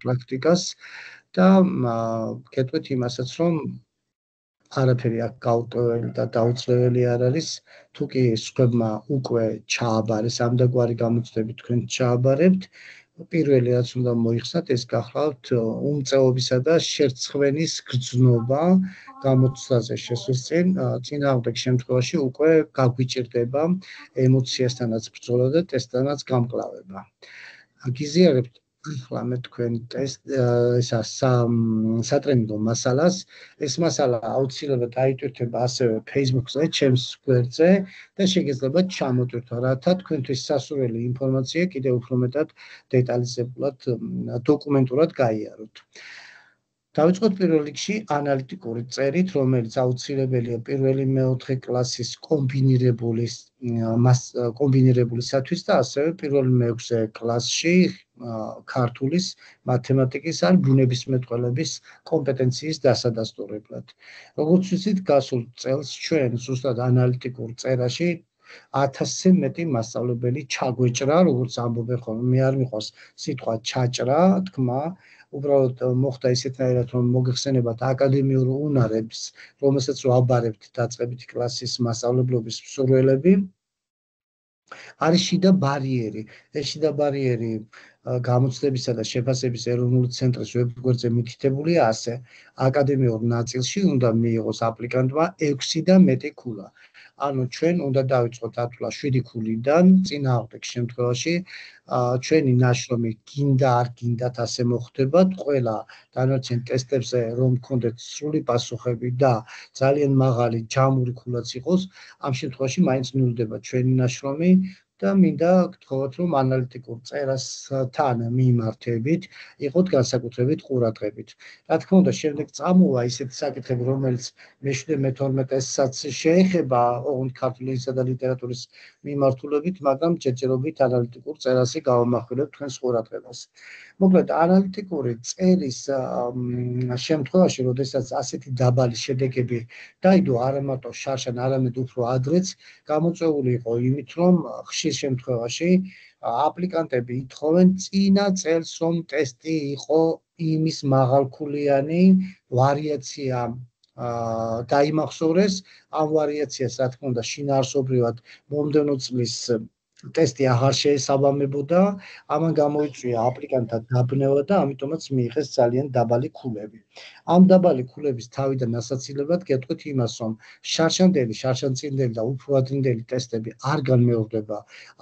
პრაქტიკას და გეტყვით იმასაც, რომ არაფერი აქ გაურკვეველი და დაუცლებელი არ არის, თუ კი სხვებმა უკვე ჩააბარეს ამდაგვარი გამოწვევები თქვენ ჩააბარებთ, პირველი რაც უნდა მოიხსნათ, ეს გახლავთ უმწეობისა და შერცხვენის გრძნობა გამოცდაზე შესვლისწინ, წინააღმდეგ შემთხვევაში უკვე გაგვიჭირდება ემოციასთანაც ბრძოლა და ტესტთანაც გამკლავება. გიზიარებთ ახლა მე თქვენ სატრენინგო მასალას, ეს მასალა აუცილებლად დაიტვირთება ასევე Facebook-ზე, ჩემს გვერდზე და შეგეძლებათ ჩამოტვირთვა, რათა თქვენთვის სასურველი ინფორმაცია კიდევ უფრო მეტად დეტალიზებულად, დოკუმენტურად გაიაროთ. დავიწყოთ პირველ რიგში ანალიტიკური წერით, რომელიც აუცილებელია პირველი მეოთხე კლასის კომბინირებულისათვის და ასევე პირველი მეექვსე კლასში ქართულის, მათემატიკის ან ბუნებისმეტყველების კომპეტენციის დასადასტურებლად. როგორც ვიცით, გასულ წელს ჩვენ ზუსტად ანალიტიკურ წერაში 1000-ზე მეტი მასწავლებელი ჩაგვეჭრა, როგორც ამბობენ ხოლმე, მე არ მიყვარს სიტყვა ჩაჭრა, თქმა, უბრალოდ მოხდა ისეთნაირად, რომ მოგეხსენებათ აკადემიურ უნარებს, რომელსაც ვაბარებთ დაწყებითი კლასის მასწავლებლობის მსურველები. არის შიდა ბარიერი. ეს შიდა ბარიერი გამოცდებისა და შეფასების ეროვნული ცენტრის ვებგვერდზე მითითებულია ასე: აკადემიურ ნაწილში უნდა მიიღოს აპლიკანტმა 6 და მეტი ქულა. ანუ ჩვენ უნდა დავიწყოთ ათვლა 7 ქულიდან, წინააღმდეგ შემთხვევაში ჩვენი ნაშრომი გინდა არ გინდათ ასე მოხდებათ, ყველა დანარჩენ ტესტებზე რომ გქონდეთ სრული პასუხები და ძალიან მაღალი ჯამური ქულაც იყოს, ამ შემთხვევაში მაინც ნულდება ჩვენი ნაშრომი და მინდა გთხოვოთ, რომ ანალიტიკურ წერასთან მიმართებით იყოთ განსაკუთრებით ყურადღებით. რა თქმა უნდა, შემდეგ წამოვა ისეთი საკითხები, რომელიც მე-12-საც შეეხება ოღონდ ქართული ენისა და ლიტერატურის მიმართულებით, მაგრამ ჯერჯერობით ანალიტიკურ წერასი გავამახვილებ თქვენს ყურადღებას. მოკლედ, ანალიტიკური წერის შემთხვევაში, როდესაც ასეთი დაბალი შედეგები დაიდო არა მარტო შარშან, არამედ უფრო ადრეც, გამოწვეული იყო იმით, რომ ხშირ შემთხვევაში აპლიკანტები ითხოვენ წინა წელს, რომ ტესტი იყო იმის მაღალქულიანი ვარიაცია დაიმახსოვრეს, ამ ვარიაციას, რა თქმა უნდა, შინაარსობრივად მომდევნო წლის ტესტი აღარ შეესაბამებოდა, ამან გამოიწვია აპლიკანტთა დაბნევა და ამიტომაც მიიღეს ძალიან დაბალი ქულები. ამ დაბალი ქულების თავიდან ასაცილებლად გეტყვით იმას, რომ შარშანწინდელი და უფრო ადრინდელი ტესტები არ განმეორდება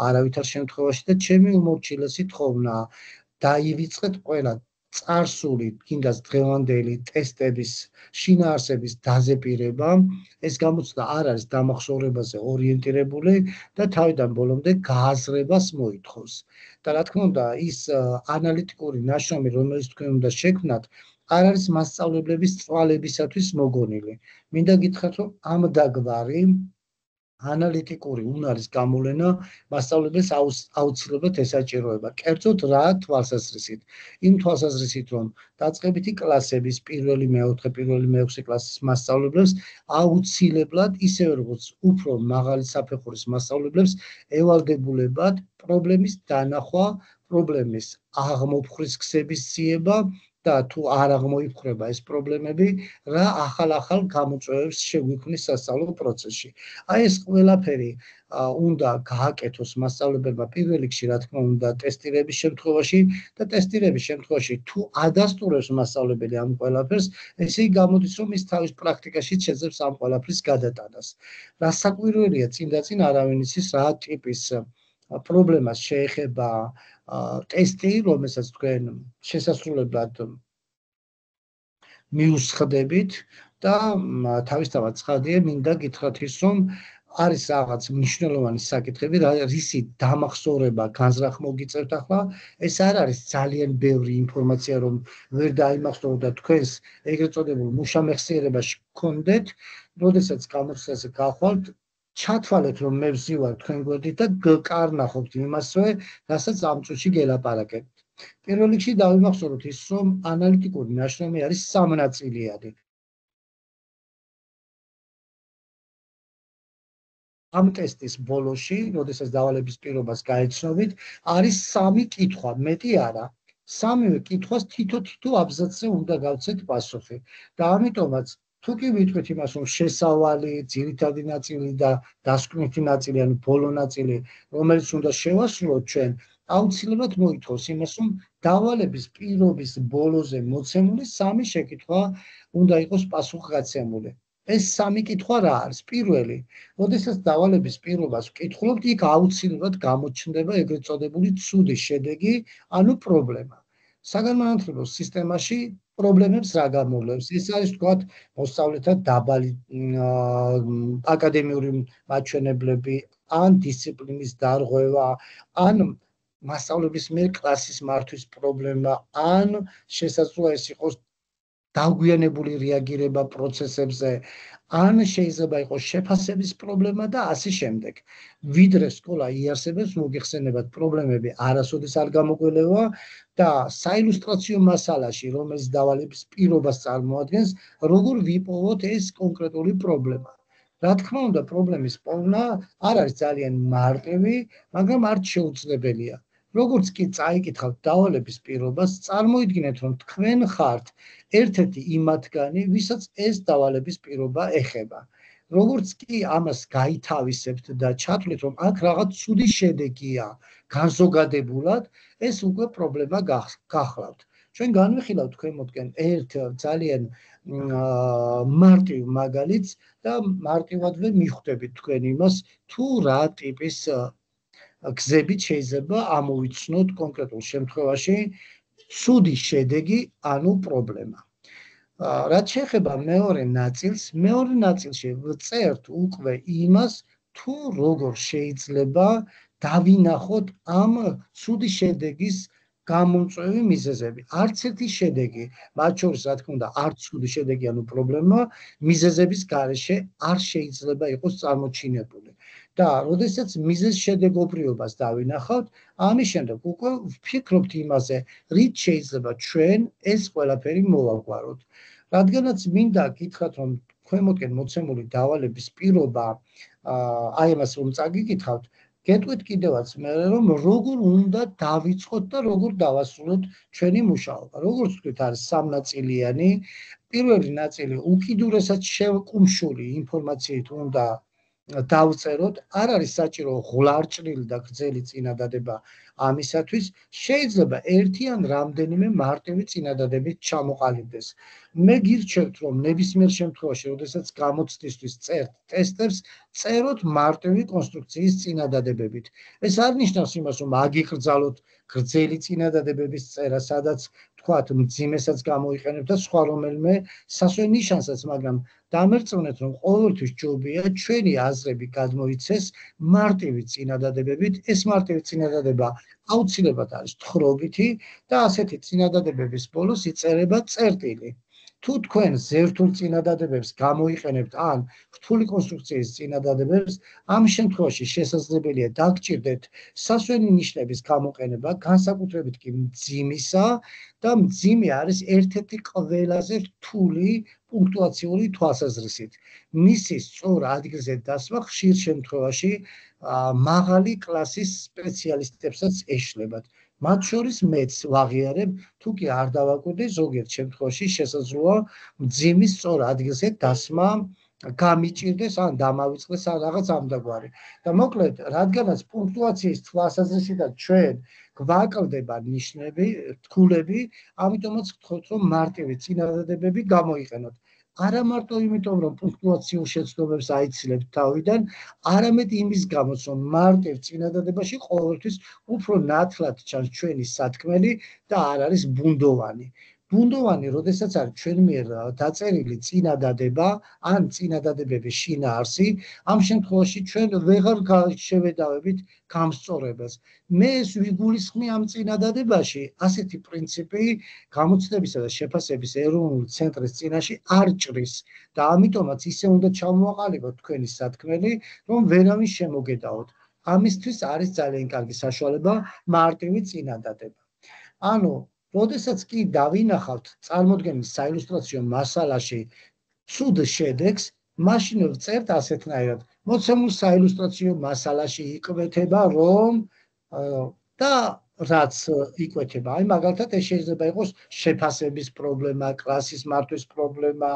არავითარ შემთხვევაში და ჩემი უმორჩილესი თხოვნაა დაივიწყეთ ყველა წარსული, კიდაც დღევანდელი ტესტების შინაარსების დაზეპირება, ეს გამოცდა არ არის დამახსოვრებაზე ორიენტირებული და თავიდან ბოლომდე გააზრებას მოითხოვს. და რა თქმა უნდა, ის ანალიტიკური ნაშრომი, რომელიც თქვენ უნდა შექმნათ, არ არის მასწავლებლების წვალებისათვის მოგონილი. მინდა გითხრათ, რომ ამ დაგვარი ანალიტიკური უნარის გამოვლენა მასწავლებელს აუცილებლად ესაჭიროება. კერძოდ რა თვალსაზრისით? იმ თვალსაზრისით, რომ დაწყებითი კლასების პირველი, მეოთხე, პირველი, მეექვსე კლასის მასწავლებლებს აუცილებლად, ისევე როგორც უფრო მაღალი საფეხურის მასწავლებლებს, ევალდებულებათ პრობლემის დანახვა, პრობლემის აღმოფხვრის ქსების ძიება და თუ არ აღმოიფხრება ეს პრობლემები, რა ახალ გამოწვევებს შეგვიქმნის სასწავლო პროცესში. აი ეს ყველაფერი უნდა გააკეთოს მასწავლებელმა პირველ რიგში, რა თქმა უნდა, ტესტირების შემთხვევაში და ტესტირების შემთხვევაში თუ ადასტურებს მასწავლებელი ამ ყველაფერს, ესე იგი გამოდის, რომ ის თავის პრაქტიკაში შეძლებს ამ ყველაფრის გადატანას. რა საკვირველია, წინ არავინ იცის რა ტიპის პრობლემას შეეხება ტესტი, რომელსაც თქვენ შესასრულებლად მიუსხდებით და თავისთავად ცხადია, მინდა გითხრათ ის, რომ არის რაღაც მნიშვნელოვანი საკითხები, რისი დამახსოვრება განზრახ მოგიწევთ ახლა, ეს არ არის ძალიან ბევრი ინფორმაცია, რომ ვერ დაიმახსოვროთ და თქვენს ეგრეთ წოდებულ მუშამეხსიერებაში გქონდეთ, როდესაც გამოცდაზე გახვალთ, ჩათვალეთ, რომ მე ვზივარ თქვენ გვერდით და გკარნახობთ იმასვე, რასაც ამ წუთში გელაპარაკებთ. პირველ რიგში დავიმახსოვროთ ის, რომ ანალიტიკური ნაშრომი არის სამნაწილიანი. ამ ტესტის ბოლოში, როდესაც დავალების პირობას გაეცნობით, არის 3 კითხვა, მეტი არა. სამივე კითხვას თითო აბზაცზე უნდა გავცეთ პასუხი და ამიტომაც თუ კი ვიტყვით იმას, რომ შესავალი, ძირითადი ნაწილი და დასკვნითი ნაწილი, ანუ ბოლო ნაწილი, რომელიც უნდა შევასრულოთ ჩვენ, აუცილებლად მოითხოვს იმას, რომ დავალების პირობის ბოლოზე მოცემული სამი შეკითხვა უნდა იყოს პასუხგაცემული. ეს სამი კითხვა რა არის? პირველი, როდესაც დავალების პირობას ვკითხულობთ, იქ აუცილებლად გამოჩნდება ეგრეთ წოდებული ცუდი შედეგი, ანუ პრობლემა. საგანმანათლებლო სისტემაში პრობლემებს რა გამოვლენს? ეს არის თქვათ მოსწავლეთა დაბალი აკადემიური მაჩვენებლები, ან დისციპლინის დარღვევა, ან მასწავლებლის მიერ კლასის მართვის პრობლემა, ან შესაძლოა ეს იყოს დაგვიანებული რეაგირება პროცესებზე, ან შეიძლება იყოს შეფასების პრობლემა და ასე შემდეგ. ვიდრე სკოლა იარსებებს, მოგიხსენებათ, პრობლემები არასოდეს არ გამოგველევა და საილუსტრაციო მასალაში, რომელიც დავალების პირობას წარმოადგენს, როგორ ვიპოვოთ ეს კონკრეტული პრობლემა. რა თქმა უნდა, პრობლემის პოვნა არ არის ძალიან მარტივი, მაგრამ არ შეუძლებელია. როგორც კი წაიკითხავთ დავალების პირობას, წარმოიდგინეთ, რომ თქვენ ხართ ერთ-ერთი იმ მათგანი, ვისაც ეს დავალების პირობა ეხება. როგორც კი ამას გაითავისებთ და ჩათვლით, რომ აქ რაღაც ცუდი შედეგია განზოგადებულად, ეს უკვე პრობლემა გახლავთ. ჩვენ განვიხილავთ ქვემოთკენ ერთ ძალიან მარტივ მაგალითს და მარტივადვე მიხვდებით თქვენ იმას, თუ რა ტიპის გზებით შეიძლება ამოვიცნოთ კონკრეტულ შემთხვევაში ცუდი შედეგი, ანუ პრობლემა. რაც შეეხება მეორე ნაწილში ვწერთ უკვე იმას, თუ როგორ შეიძლება დავინახოთ ამ ცუდი შედეგის გამომწვევი მიზეზები. არც ერთი შედეგი, მათ შორის რა თქმა უნდა, არც ცუდი შედეგი, ანუ პრობლემა, მიზეზების გარეშე არ შეიძლება იყოს წარმოჩინებული. და როდესაც მიზეზ-შედეგობრივობას დავინახავთ, ამის შემდეგ უკვე ვფიქრობთ იმაზე, რით შეიძლება ჩვენ ეს ყველაფერი მოვაგვაროთ. რადგანაც მინდა გითხრათ, რომ ქვემოთკენ მოცემული დავალების პირობა, აი ამას რომ წაგიკითხავთ, გეტყვით კიდევაც მე, რომ როგორ უნდა დავიწყოთ და როგორ დავასრულოთ ჩვენი მუშაობა. როგორც ვთქვით, არის სამნაწილიანი. პირველი ნაწილი უკიდურესად შევკუმშული ინფორმაციით უნდა დავწეროთ, არ არის საჭირო ღლარჭრილი და გრძელი წინადადება ამისათვის, შეიძლება ერთი ან რამდენიმე მარტივი წინადადებით ჩამოყალიბდეს. მე გირჩევთ, რომ ნებისმიერ შემთხვევაში, როდესაც გამოცდისთვის წერთ ტესტებს, წეროთ მარტივი კონსტრუქციის წინადადებებით. ეს არ ნიშნავს იმას, რომ აგიკრძალოთ გრძელი წინადადებების წერა, სადაც თქვათ მძიმესაც გამოიყენებთ და სხვა რომელიმე სასვე ნიშანსაც, მაგრამ დამერწმუნეთ, რომ ყოველთვის ჯობია ჩვენი აზრები გადმოიცეს მარტივი წინადადებებით. ეს მარტივი წინადადება აუცილებლად არის თხრობითი და ასეთი წინადადებების ბოლოს იწერება წერტილი. თუ თქვენ ზერთულ წინადადებებს გამოიყენებთ ან რთული კონსტრუქციის წინადადებებს, ამ შემთხვევაში შესაძლებელია დაგჭირდეთ სასვენი ნიშნების გამოყენება, განსაკუთრებით კი მძიმისა და მძიმე არის ერთ-ერთი ყველაზე რთული პუნქტუაციური თვალსაზრისით. მისი სწორ ადგილზე დასმა ხშირ შემთხვევაში მაღალი კლასის სპეციალისტებსაც ეშლებათ. მათ შორის მეც ვაღიარებ, თუ კი არ დავაკვირდე, ზოგიერთ შემთხვევაში შესაძლოა მძიმის სწორ ადგილზე დასმა გამიჭირდეს ან დამავიწყდეს ან რაღაც ამდაგვარი. და მოკლედ, რადგანაც პუნქტუაციის თვალსაზრისით ჩვენ გვაკლდება ნიშნები, თქულები, ამიტომაც ვთქვით, რომ მარტივი წინადადებები გამოიყენოთ. არა მარტო იმიტომ, რომ პუნქტუაციურ შეცდომებს აიცილებთ თავიდან, არამედ იმის გამოც, რომ მარტივ წინადადებაში ყოველთვის უფრო ნათლად ჩანს ჩვენი სათქმელი და არ არის ბუნდოვანი. ბუნდოვანი, როდესაც არის ჩვენ მიერ დაწერილი წინადადება ან წინადადებების შინაარსი, ამ შემთხვევაში ჩვენ ვეღარ შევედავებით გამსწორებელს. მე ეს ვიგულისხმი ამ წინადადებაში, ასეთი პრინციპი გამოცდებისა და შეფასების ეროვნული ცენტრის წინაშე არ ჭრის და ამიტომაც ისე უნდა ჩამოაყალიბოთ თქვენი სათქმელი, რომ ვერავინ შემოგედაოთ. ამისთვის არის ძალიან კარგი საშუალება მარტივი წინადადება. ანუ როდესაც კი დავინახავთ წარმოდგენილ საილუსტრაციო მასალაში ცუდ შედეგს, მაშინ ვწერთ ასეთნაირად. მოცემულ საილუსტრაციო მასალაში იკვეთება, რომ და რაც იკვეთება. აი მაგალითად ეს შეიძლება იყოს შეფასების პრობლემა, კლასის მართვის პრობლემა,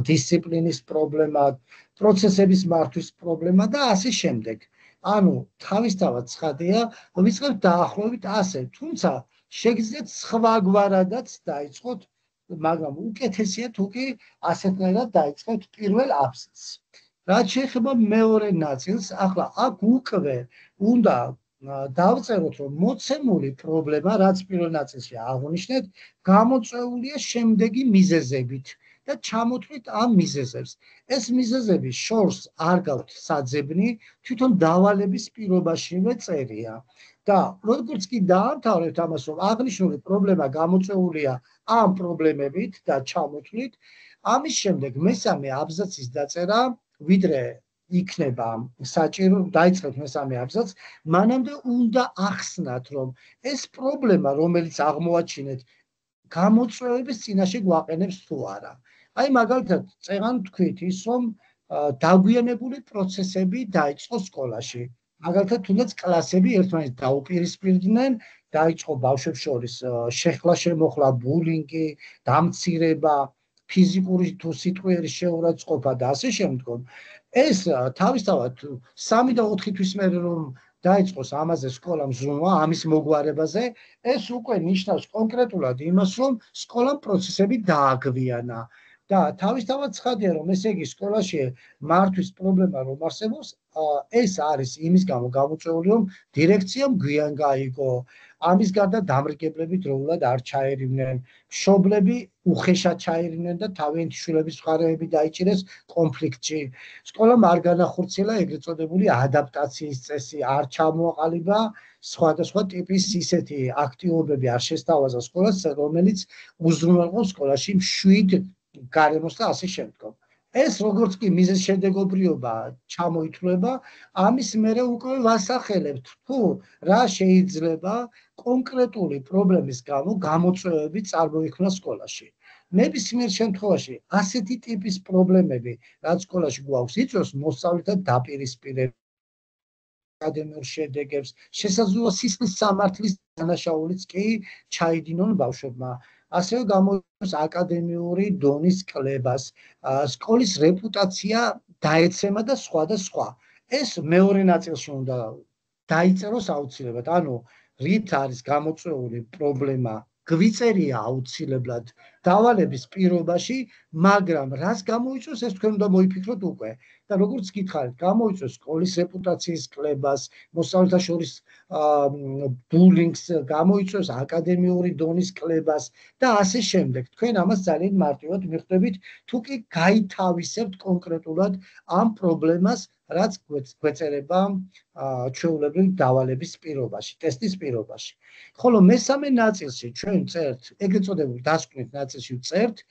დისციპლინის პრობლემა, პროცესების მართვის პრობლემა და ასე შემდეგ. ანუ თავისთავად ცხადია, ვიწყებთ დაახლოებით ასე, თუმცა შეგიძლიათ სხვაგვარადაც დაიწყოთ, მაგრამ უკეთესია თუ კი ასეთნაირად დაიწყებთ პირველ აბზაცს. რაც შეეხება მეორე ნაწილს, ახლა აქ უკვე უნდა დავწეროთ, რომ მოცემული პრობლემა, რაც პირველ ნაწილში აღნიშნეთ, გამოწვეულია შემდეგი მიზეზებით და ჩამოთვლით ამ მიზეზებს. ეს მიზეზები შორს არ გაქვთ საძებნი, თვითონ დავალების პირობაშივე წერია. და როგორც კი დაამთავრებთ ამას, რომ აღნიშნული პრობლემა გამოწვეულია ამ პრობლემებით და ჩამოთვლით, ამის შემდეგ მესამე აბზაცის დაწერა, ვიდრე იქნება საჭირო დაიწყეთ მესამე აბზაცს, მანამდე უნდა ახსნათ, რომ ეს პრობლემა, რომელიც აღმოაჩინეთ, გამოწვევების წინაშე გვაყენებს თუ არა. აი მაგალითად, წეღან თქვით ის, რომ დაგვიანებული პროცესები დაიწყო სკოლაში. მაგალითად, თუნდაც კლასები ერთმანეთს დაუპირისპირდნენ, დაიწყო ბავშვებს შორის შეხლა-შემოხლა, ბულინგი, დამცირება, ფიზიკური თუ სიტყვიერი შეურაცხყოფა და ასე შემდგომ. ეს თავისთავად 3 და 4 თვის მერე რომ დაიწყოს ამაზე სკოლამ ზრუნვა, ამის მოგვარებაზე, ეს უკვე ნიშნავს კონკრეტულად იმას, რომ სკოლამ პროცესები დააგვიანა. და თავისთავად ცხადია, რომ ესე იგი სკოლაში მართვის პრობლემა რომ არსებობს, ეს არის იმის გამო გამოწვეული, რომ დირექციამ გვიან გაიგო. ამის გარდა დამრიგებლები დროულად არ ჩაერივნენ, მშობლები უხეშად ჩაერივნენ და თავიანთი შვილების მხარეები დაიჭირეს კონფლიქტში. სკოლამ არ განახორციელა ეგრეთ წოდებული ადაპტაციის წესი, არ ჩამოაყალიბა სხვადასხვა ტიპის ისეთი აქტივობები არ შესთავაზა სკოლას, რომელიც უზრუნველყოს სკოლაში მშვიდ გარემოს და ასე შემდგომ. ეს როგორც კი მიზეზშედეგობრიობა ჩამოითვლება, ამის მერე უკვე ვასახელებთ, თუ რა შეიძლება კონკრეტული პრობლემის გამო გამოწვევები წარმოიქმნა სკოლაში. ნებისმიერ შემთხვევაში ასეთი ტიპის პრობლემები, რაც სკოლაში გვაქვს, იწვევს მოსწავლეთა დაპირისპირებას, აკადემიურ შედეგებს, შესაძლოა სისხლის სამართლის დანაშაულიც კი ჩაიდინონ ბავშვებმა. ასევე გამოიწვევს აკადემიური დონის კლებას, სკოლის რეპუტაცია დაეცემა და სხვა და სხვა. ეს მეორე ნაწილში უნდა დაიწეროს აუცილებლად, ანუ რით არის გამოწვეული პრობლემა, გვიწერია აუცილებლად დავალების პირობაში, მაგრამ რას გამოიწვევს, ეს თქვენ უნდა მოიფიქროთ უკვე. და როგორც გითხარით, გამოიწვევს სკოლის რეპუტაციის კლებას, მოსწავლეთა შორის ბულინგს, გამოიწვევს აკადემიური დონის კლებას და ასე შემდეგ. თქვენ ამას ძალიან მარტივად მიხვდებით, თუ კი გაითავისებთ კონკრეტულად ამ პრობლემას, რაც გვეწერება ჩვეულებრივ დავალების პირობაში, ტესტის პირობაში. ხოლო მესამე ნაწილში ჩვენ წერთ, ეგრეთ წოდებულ დასკვნით ნაწილში წერთ,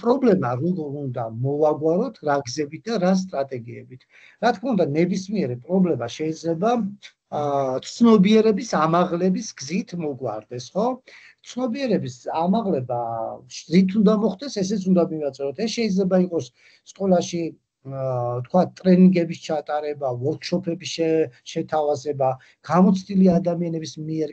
პრობლემა როგორ უნდა მოვაგვაროთ, რა გზებით და რა სტრატეგიებით. რა თქმა უნდა, ნებისმიერი პრობლემა შეიძლება ცნობიერების ამაღლების გზით მოგვარდეს, ხო? ცნობიერების ამაღლება რით უნდა მოხდეს, ესეც უნდა მივაწეროთ. ეს შეიძლება იყოს სკოლაში თქვა ტრენინგების ჩატარება, ვორქშოპების შეთავაზება, გამოცდილი ადამიანების მიერ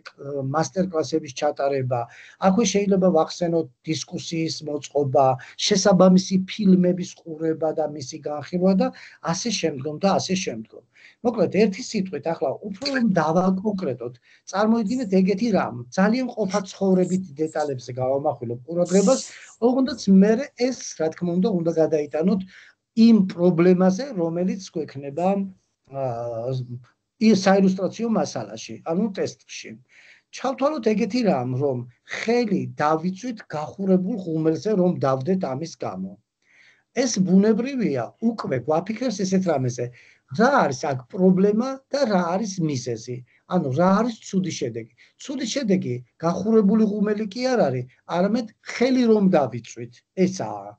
მასტერკლასების ჩატარება, აქვე შეიძლება ვახსენოთ დისკუსიის მოწყობა, შესაბამისი ფილმების ყურება და მისი განხილვა და ასე შემდგომ და ასე შემდგომ. მოკლედ, ერთი სიტყვით, ახლა უფრო დავაკონკრეტოთ, წარმოიდგინეთ ეგეთი რამ, ძალიან ყოფა ცხოვრებით დეტალებზე გავამახვილოთ ყურადღებას, ოღონდ მე ეს, რა თქმა უნდა გადაიტანოთ იმ პრობლემაზე, რომელიც გვექნება საილუსტრაციო მასალაში, ანუ ტესტში. ჩავთვალოთ ეგეთი რამ, რომ ხელი დავიწვით გახურებულ ღუმელზე, რომ დავდეთ ამის გამო. ეს ბუნებრივია, უკვე გვაფიქრებს ესეთ რამეზე, რა არის აქ პრობლემა და რა არის მიზეზი. ანუ რა არის ცუდი შედეგი. ცუდი შედეგი გახურებული ღუმელი კი არ არის, არამედ ხელი რომ დავიწვით, ესაა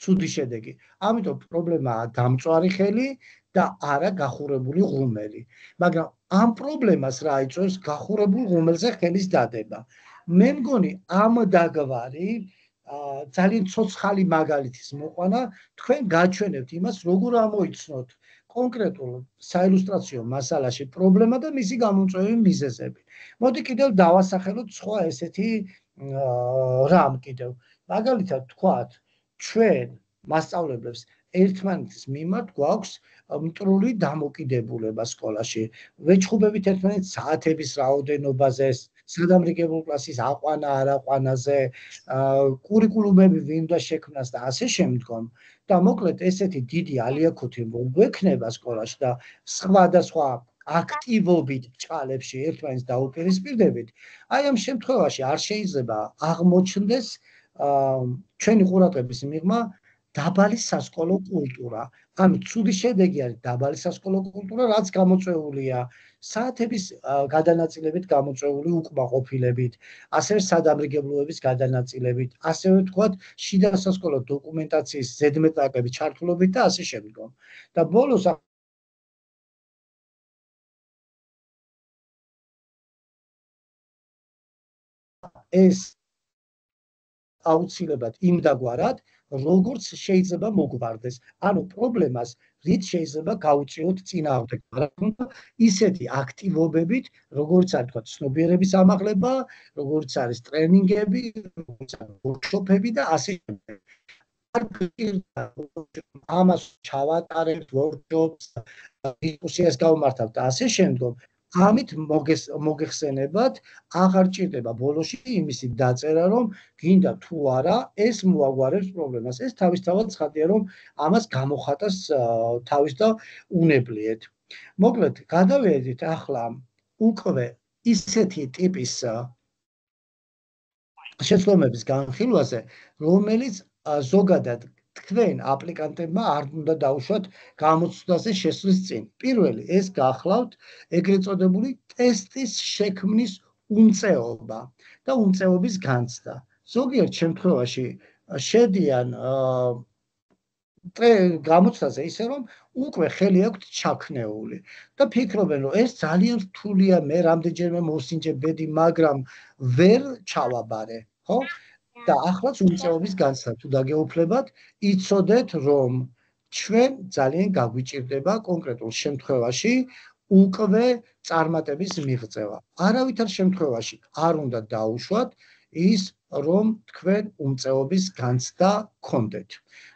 ცუდი შედეგი. ამიტომ პრობლემაა დამწვარი ხელი და არა გახურებული ღუმელი. მაგრამ ამ პრობლემას რა იწვევს გახურებულ ღუმელზე ხელის დადება. მე მგონი ამ დაგვარი ძალიან ცოცხალი მაგალითის მოყვანა თქვენ გაჩვენებთ იმას, როგორ ამოიცნოთ კონკრეტულ საილუსტრაციო მასალაში პრობლემა და მისი გამომწვევი მიზეზები. მოდი კიდევ დავასახელოთ სხვა ესეთი რამ კიდევ. მაგალითად თქვათ, ჩვენ მასწავლებლებს ერთმანეთის მიმართ გვაქვს მტრული დამოკიდებულება სკოლაში. ვეჩხუბებით ერთმანეთს საათების რაოდენობაზე, სადამრიგებელ კლასის აყვანა არაყვანაზე, კურიკულუმები ვინ და შექმნას და ასე შემდგომ. და მოკლედ ესეთი დიდი ალიაქუთი გვექნება სკოლაში და სხვადასხვა აქტივობით ჭალებში ერთმანეთს დაუპირისპირდებით. აი ამ შემთხვევაში არ შეიძლება აღმოჩნდეს ჩვენი ყურადღების მიღმა დაბალი სასკოლო კულტურა. ანუ ცუდი შედეგი არის დაბალი სასკოლო კულტურა, რაც გამოწვეულია საათების გადანაწილებით გამოწვეული უკმაყოფილებით, ასევე სადამრიგებლოების გადანაწილებით, ასევე ვთქვათ, შიდა სასკოლო დოკუმენტაციის ზედმეტაკების ჩართულობით და ასე შემდგომ. და ბოლოს ეს აუცილებლად იმდაგვარად, როგორც შეიძლება მოგვარდეს. ანუ პრობლემას რით შეიძლება გაუწიოთ წინააღმდეგ, მაგრამ ისეთი აქტივობებით, როგორც არის თქვა ცნობიერების ამაღლება, როგორც არის ტრენინგები, როგორც არის ვორქშოპები და ასე შემდეგ. არ გჭირდა ამას ჩავატარებთ ვორქშოპს, დისკუსიას გავმართავთ და ასე შემდგომ. ამით მოგეხსენებათ, აღარ ჭირდება ბოლოში იმისი დაწერა, რომ გინდა თუ არა ეს მოაგვარებს პრობლემას. ეს თავისთავად ცხადია, რომ ამას გამოხატას თავის და უნებლიეთ. მოკლედ, გადავედით ახლა უკვე ისეთი ტიპის შეცდომების განხილვაზე, რომელიც ზოგადად თქვენ აპლიკანტებმა არ უნდა დაუშვათ გამოცდაზე შესვლის წინ. პირველი, ეს გახლავთ ეგრეთ წოდებული ტესტის შექმნის უნწეობა და უნწეობის განცდა. ზოგიერთ შემთხვევაში შედიან გამოცდაზე ისე, რომ უკვე ხელი აქვთ ჩაქნეული და ფიქრობენ, რომ ეს ძალიან რთულია, მე რამდენჯერმე მოსინჯე ბედი, მაგრამ ვერ ჩავაბარე, ხო? და ახლაც უნწეობის განცდა თუ დაგეუფლებათ, იცოდეთ, რომ ჩვენ ძალიან გაგვიჭირდება კონკრეტულ შემთხვევაში უკვე წარმატების მიღწევა. არავითარ შემთხვევაში არ უნდა დაუშვათ ის, რომ თქვენ უნწეობის განცდა გქონდეთ.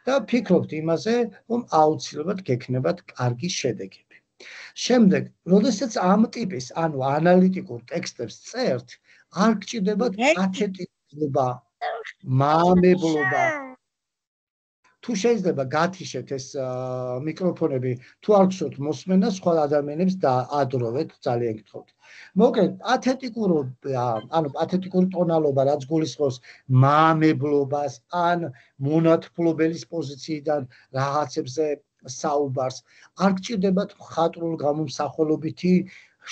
და ფიქრობთ იმაზე, რომ აუცილებლად გექნებათ კარგი შედეგები. შემდეგ, როდესაც ამ ტიპის, ანუ ანალიტიკურ ტექსტებს წერთ, არ გჭირდებათ პათეტიკობა, მამებლობა. თუ შეიძლება გათიშეთ ეს მიკროფონები, თუ არ გსურთ მოსმენა, სხვა ადამიანებს დაადროვეთ, ძალიან გთხოვთ. მოკლედ, პათეტიკურობა, ანუ პათეტიკური ტონალობა, რაც გულისხმობს მამებლობას ან მონათფლობელის პოზიციიდან რაღაცებზე საუბარს, არ გჭირდებათ მხატვრულ გამომსახველობითი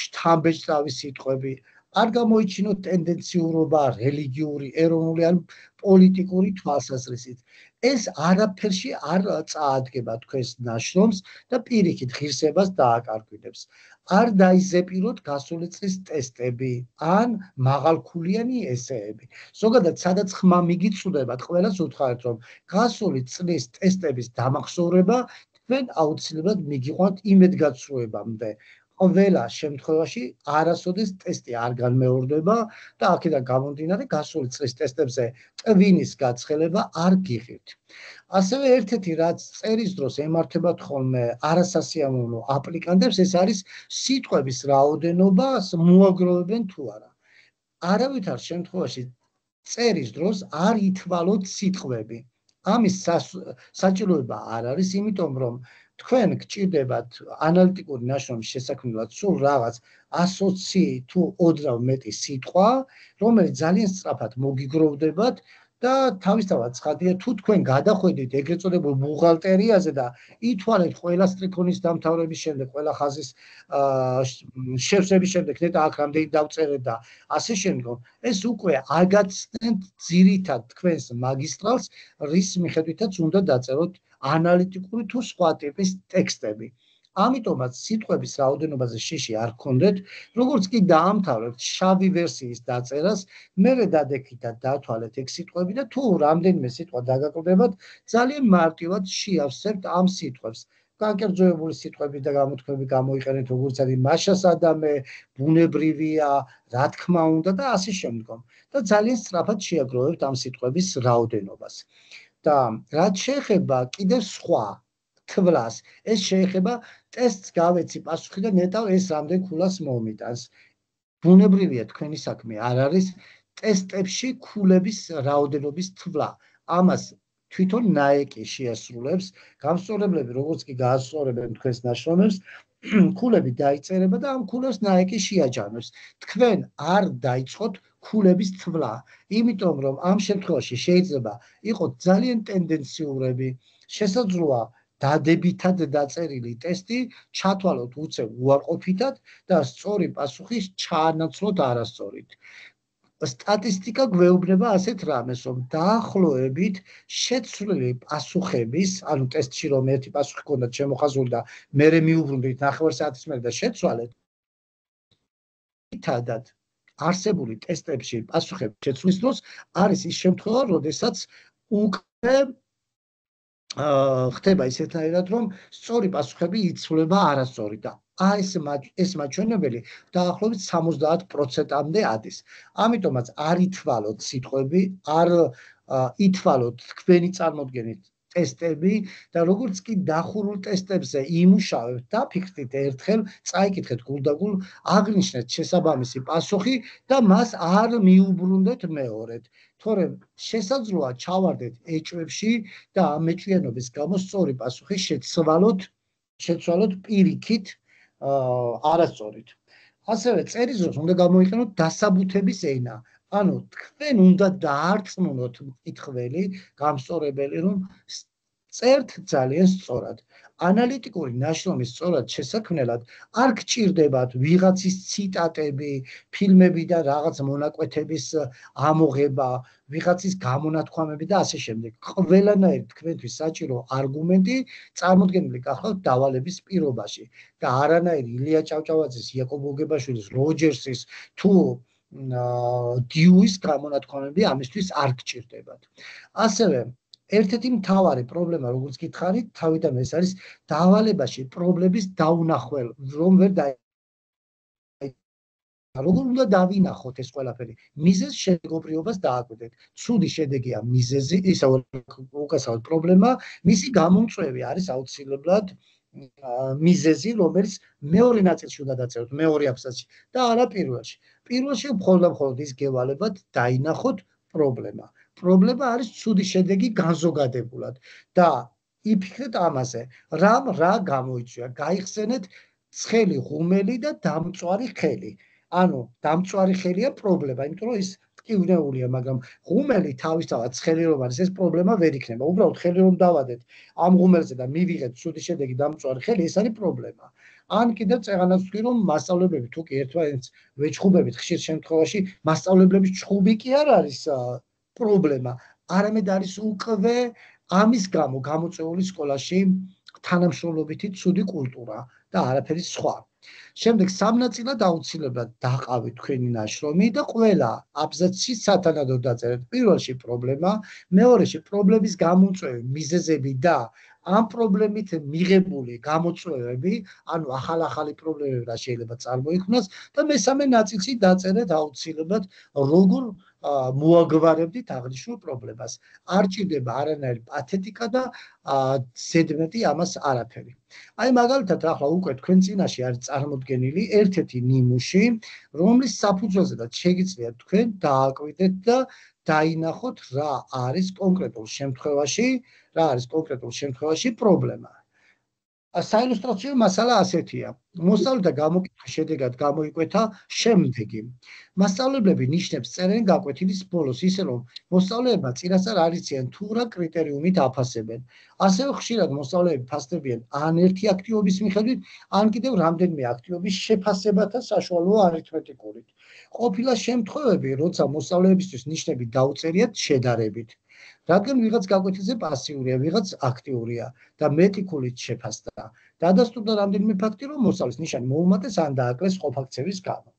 შთამბეჭდავი სიტყვები. არ გამოიჩინოთ ტენდენციურობა რელიგიური, ეროვნული ან პოლიტიკური თვალსაზრისით. ეს არაფერში არ წაადგება თქვენს ნაშრომს და პირიქით ღირსებას დააკარგვინებს. არ დაიზეპიროთ გასული წლის ტესტები ან მაღალქულიანი ესეები. ზოგადად, სადაც ხმა მიგიწვდებათ, ყველას უთხრათ, რომ გასული წლის ტესტების დამახსოვრება თქვენ აუცილებლად მიგიყვანთ იმედგაცრუებამდე. ყველა შემთხვევაში არასოდეს ტესტი არ განმეორდება და აქედან გამომდინარე გასული წლის ტესტებზე ტვინის გაცხელება არ გიღებთ. ასევე ერთ-ერთი რაც წერის დროს ემართებათ ხოლმე არასასიამოვნო აპლიკანტებს, ეს არის სიტყვების რაოდენობას მოაგროვებენ თუ არა. არავითარ შემთხვევაში წერის დროს არ ითვალოთ სიტყვები. ამის საჭიროება არ არის, იმიტომ რომ თქვენ გჭირდებათ ანალიტიკური ნაშრომის შესაქმნელად სულ რაღაც 120 თუ 20 მეტი სიტყვა, რომელიც ძალიან სწრაფად მოგიგროვდებათ და თავისთავად ცხადია, თუ თქვენ გადახვედით ეგრეთ წოდებულ ბუღალტერიაზე და ითვალეთ ყველა სტრიქონის დამთავრების შემდეგ, ყველა ხაზის შევსების შემდეგ, ნეტა აქ რამდენი დავწერეთ და ასე შემდგომ, ეს უკვე აგაცნეთ ძირითად თქვენს მაგისტრალს, რის მიხედვითაც უნდა დაწეროთ ანალიტიკური თუ სხვა ტიპის ტექსტები. ამიტომაც სიტყვების რაოდენობაზე შიში არ გქონდეთ, როგორც კი დაამთავრებთ შავი ვერსიის დაწერას, მერე დადექით და დათვალეთ ეგ სიტყვები და თუ რამდენიმე სიტყვა დაგაკლდებათ, ძალიან მარტივად შეავსებთ ამ სიტყვებს. განკერძოებული სიტყვები და გამოთქმები გამოიყენეთ, როგორც არის მაშასადამე, ბუნებრივია, რა თქმა უნდა და ასე შემდგომ. და ძალიან სწრაფად შეაგროვებთ ამ სიტყვების რაოდენობას. და რაც შეეხება კიდევ სხვა თვლას, ეს შეეხება ტესტს გავეცი პასუხი და ნეტავ ეს რამდენ ქულას მომიტანს. ბუნებრივია თქვენი საქმე არ არის ტესტებში ქულების რაოდენობის თვლა. ამას თვითონ ნაეკი შეასრულებს, გამსწორებლები როგორც კი გაასწორებენ თქვენს ნაშრომებს, ქულები დაიწერება და ამ ქულებს ნაეკი შეაჯამებს. თქვენ არ დაიწყოთ ქულების თვლა, იმიტომ რომ ამ შემთხვევაში შეიძლება იყოს ძალიან ტენდენციურები, შესაძლოა დადებითად დაწერილი ტესტი ჩათვალოთ უცებ უარყოფითად და სწორი პასუხი ჩაანაცვლოთ არასწორით. სტატისტიკა გვეუბნება ასეთ რამეს, რომ დაახლოებით შეცვლილი პასუხების, ანუ ტესტში რომ ერთი პასუხი ჰქონდათ შემოხაზული და მერე მიუბრუნდით 9 საათის მერე და შეცვალეთ, თადად არსებული ტესტებში პასუხების შეცვლის დროს არის ის შემთხვევა, როდესაც უკვე ხდება ისეთნაირად, რომ სწორი პასუხები იცვლება არასწორი და ეს მაჩვენებელი დაახლოებით 70%-მდე ადის. ამიტომაც არ ითვალოთ სიტყვები, არ ითვალოთ თქვენი წარმოდგენით ტესტები და როგორც კი დახურულ ტესტებზე იმუშავებთ, დაფიქრდით ერთხელ, წაიკითხეთ გულდაგულ, აღნიშნეთ შესაბამისი პასუხი და მას არ მიუბრუნდეთ მეორედ. თორემ შესაძლოა ჩავარდეთ ეჭვებში და ამ მეჭვიანობის გამო სწორი პასუხი შეცვალოთ პირიქით არასწორით. ასევე წერის დროს უნდა გამოიყენოთ დასაბუთების ენა. ანუ თქვენ უნდა დაარწმუნოთ მკითხველი, გამსწორებელი, რომ წერთ ძალიან სწორად. ანალიტიკური ნაშრომის სწორად შესაქმნელად არ გჭირდებათ ვიღაცის ციტატები, ფილმები და რაღაც მონაკვეთების ამოღება, ვიღაცის გამონათქვამები და ასე შემდეგ. ყველანაირი თქვენთვის საჭირო არგუმენტი წარმოდგენილი გახლავთ დავალების პირობაში და არანაირი ილია ჭავჭავაძის, იაკობ გოგებაშვილის, როჯერსის თუ დიუის გამონათქვამები ამისთვის არ გჭირდებათ. ასევე ერთ-ერთი მთავარი პრობლემა, როგორც გითხარით, თავიდან ეს არის დავალებაში პრობლემის დაუნახვა, რომ ვერ როგორ უნდა დავინახოთ ეს ყველაფერი? მიზეზ შედეგობრივობას დააკვირდეთ. ცუდი შედეგია მიზეზი, ისა უკასავად პრობლემა, მისი გამომწვევი არის აუცილებლად მიზეზი, რომელიც მეორე ნაწილში უნდა დაწეროთ, მეორე აბზაცში და არა პირველში. პირველში მხოლოდ ის გევალებათ დაინახოთ პრობლემა. პრობლემა არის ცუდი შედეგი განზოგადებულად და იფიქრეთ ამაზე, რა გამოიწვია, გაიხსენეთ ცხელი ღუმელი და დამწვარი ხელი. ანუ დამწვარი ხელია პრობლემა, იმიტომ რომ ის ტკივნეულია, მაგრამ ღუმელი თავისთავად ცხელი რომ არის, ეს პრობლემა ვერ იქნება. უბრალოდ ხელი რომ დავადეთ ამ ღუმელზე და მივიღეთ ცუდი შედეგი დამწვარი ხელი, ეს არის პრობლემა. ან კიდევ წეღანაც ვთქვი, რომ მასწავლებლები თუ კი ერთმანეთს ვეჩხუბებით, ხშირ შემთხვევაში მასწავლებლების ჩხუბი კი არ არის პრობლემა, არამედ არის უკვე ამის გამო გამოწვეული სკოლაში თანამშრომლობითი ცუდი კულტურა და არაფერი სხვა. შემდეგ სამნაწილად აუცილებლად დაყავით თქვენი ნაშრომი და ყველა აბზაცში სათანადოდ დაწერეთ. პირველში პრობლემა, მეორეში პრობლემის გამომწვევი მიზეზები და ამ პრობლემით მიღებული გამოწვევები, ანუ ახალი პრობლემები რა შეიძლება წარმოიქმნას და მესამე ნაწილში დაწერეთ აუცილებლად როგორ მოაგვარებდით აღნიშნულ პრობლემას. არ ჭირდება არანაირი პათეტიკა და ზედმეტი ამას არაფერი. აი მაგალითად ახლა უკვე თქვენ წინაშე არის წარმოდგენილი ერთ-ერთი ნიმუში, რომლის საფუძველზედაც შეგიძლიათ თქვენ დააკვირდეთ და დაინახოთ რა არის კონკრეტულ შემთხვევაში პრობლემა. საილუსტრაციო მასალა ასეთია. მოსწავლეთა გამოკითხვის შედეგად გამოიკვეთა შემდეგი. მასწავლებლები ნიშნებს წერენ გაკვეთილის ბოლოს, ისე რომ მოსწავლეებმა წინასწარ არ იციან თუ რა კრიტერიუმით აფასებენ. ასევე ხშირად მოსწავლეები ფასდებიან ან ერთი აქტივობის მიხედვით, ან კიდევ რამდენიმე აქტივობის შეფასებათა საშუალო არითმეტიკულით. ყოფილა შემთხვევები, როცა მოსწავლეებისთვის ნიშნები დაუწერიათ შედარებით. რადგან ვიღაც გაკვეთილზე პასიურია, ვიღაც აქტიურია და მეტი ქულით შეფასდა. დადასტურდა რამდენიმე ფაქტი, რომ მოსწავლის ნიშანი მოუმატეს ან დააკლეს ყოფაქცევის გამო.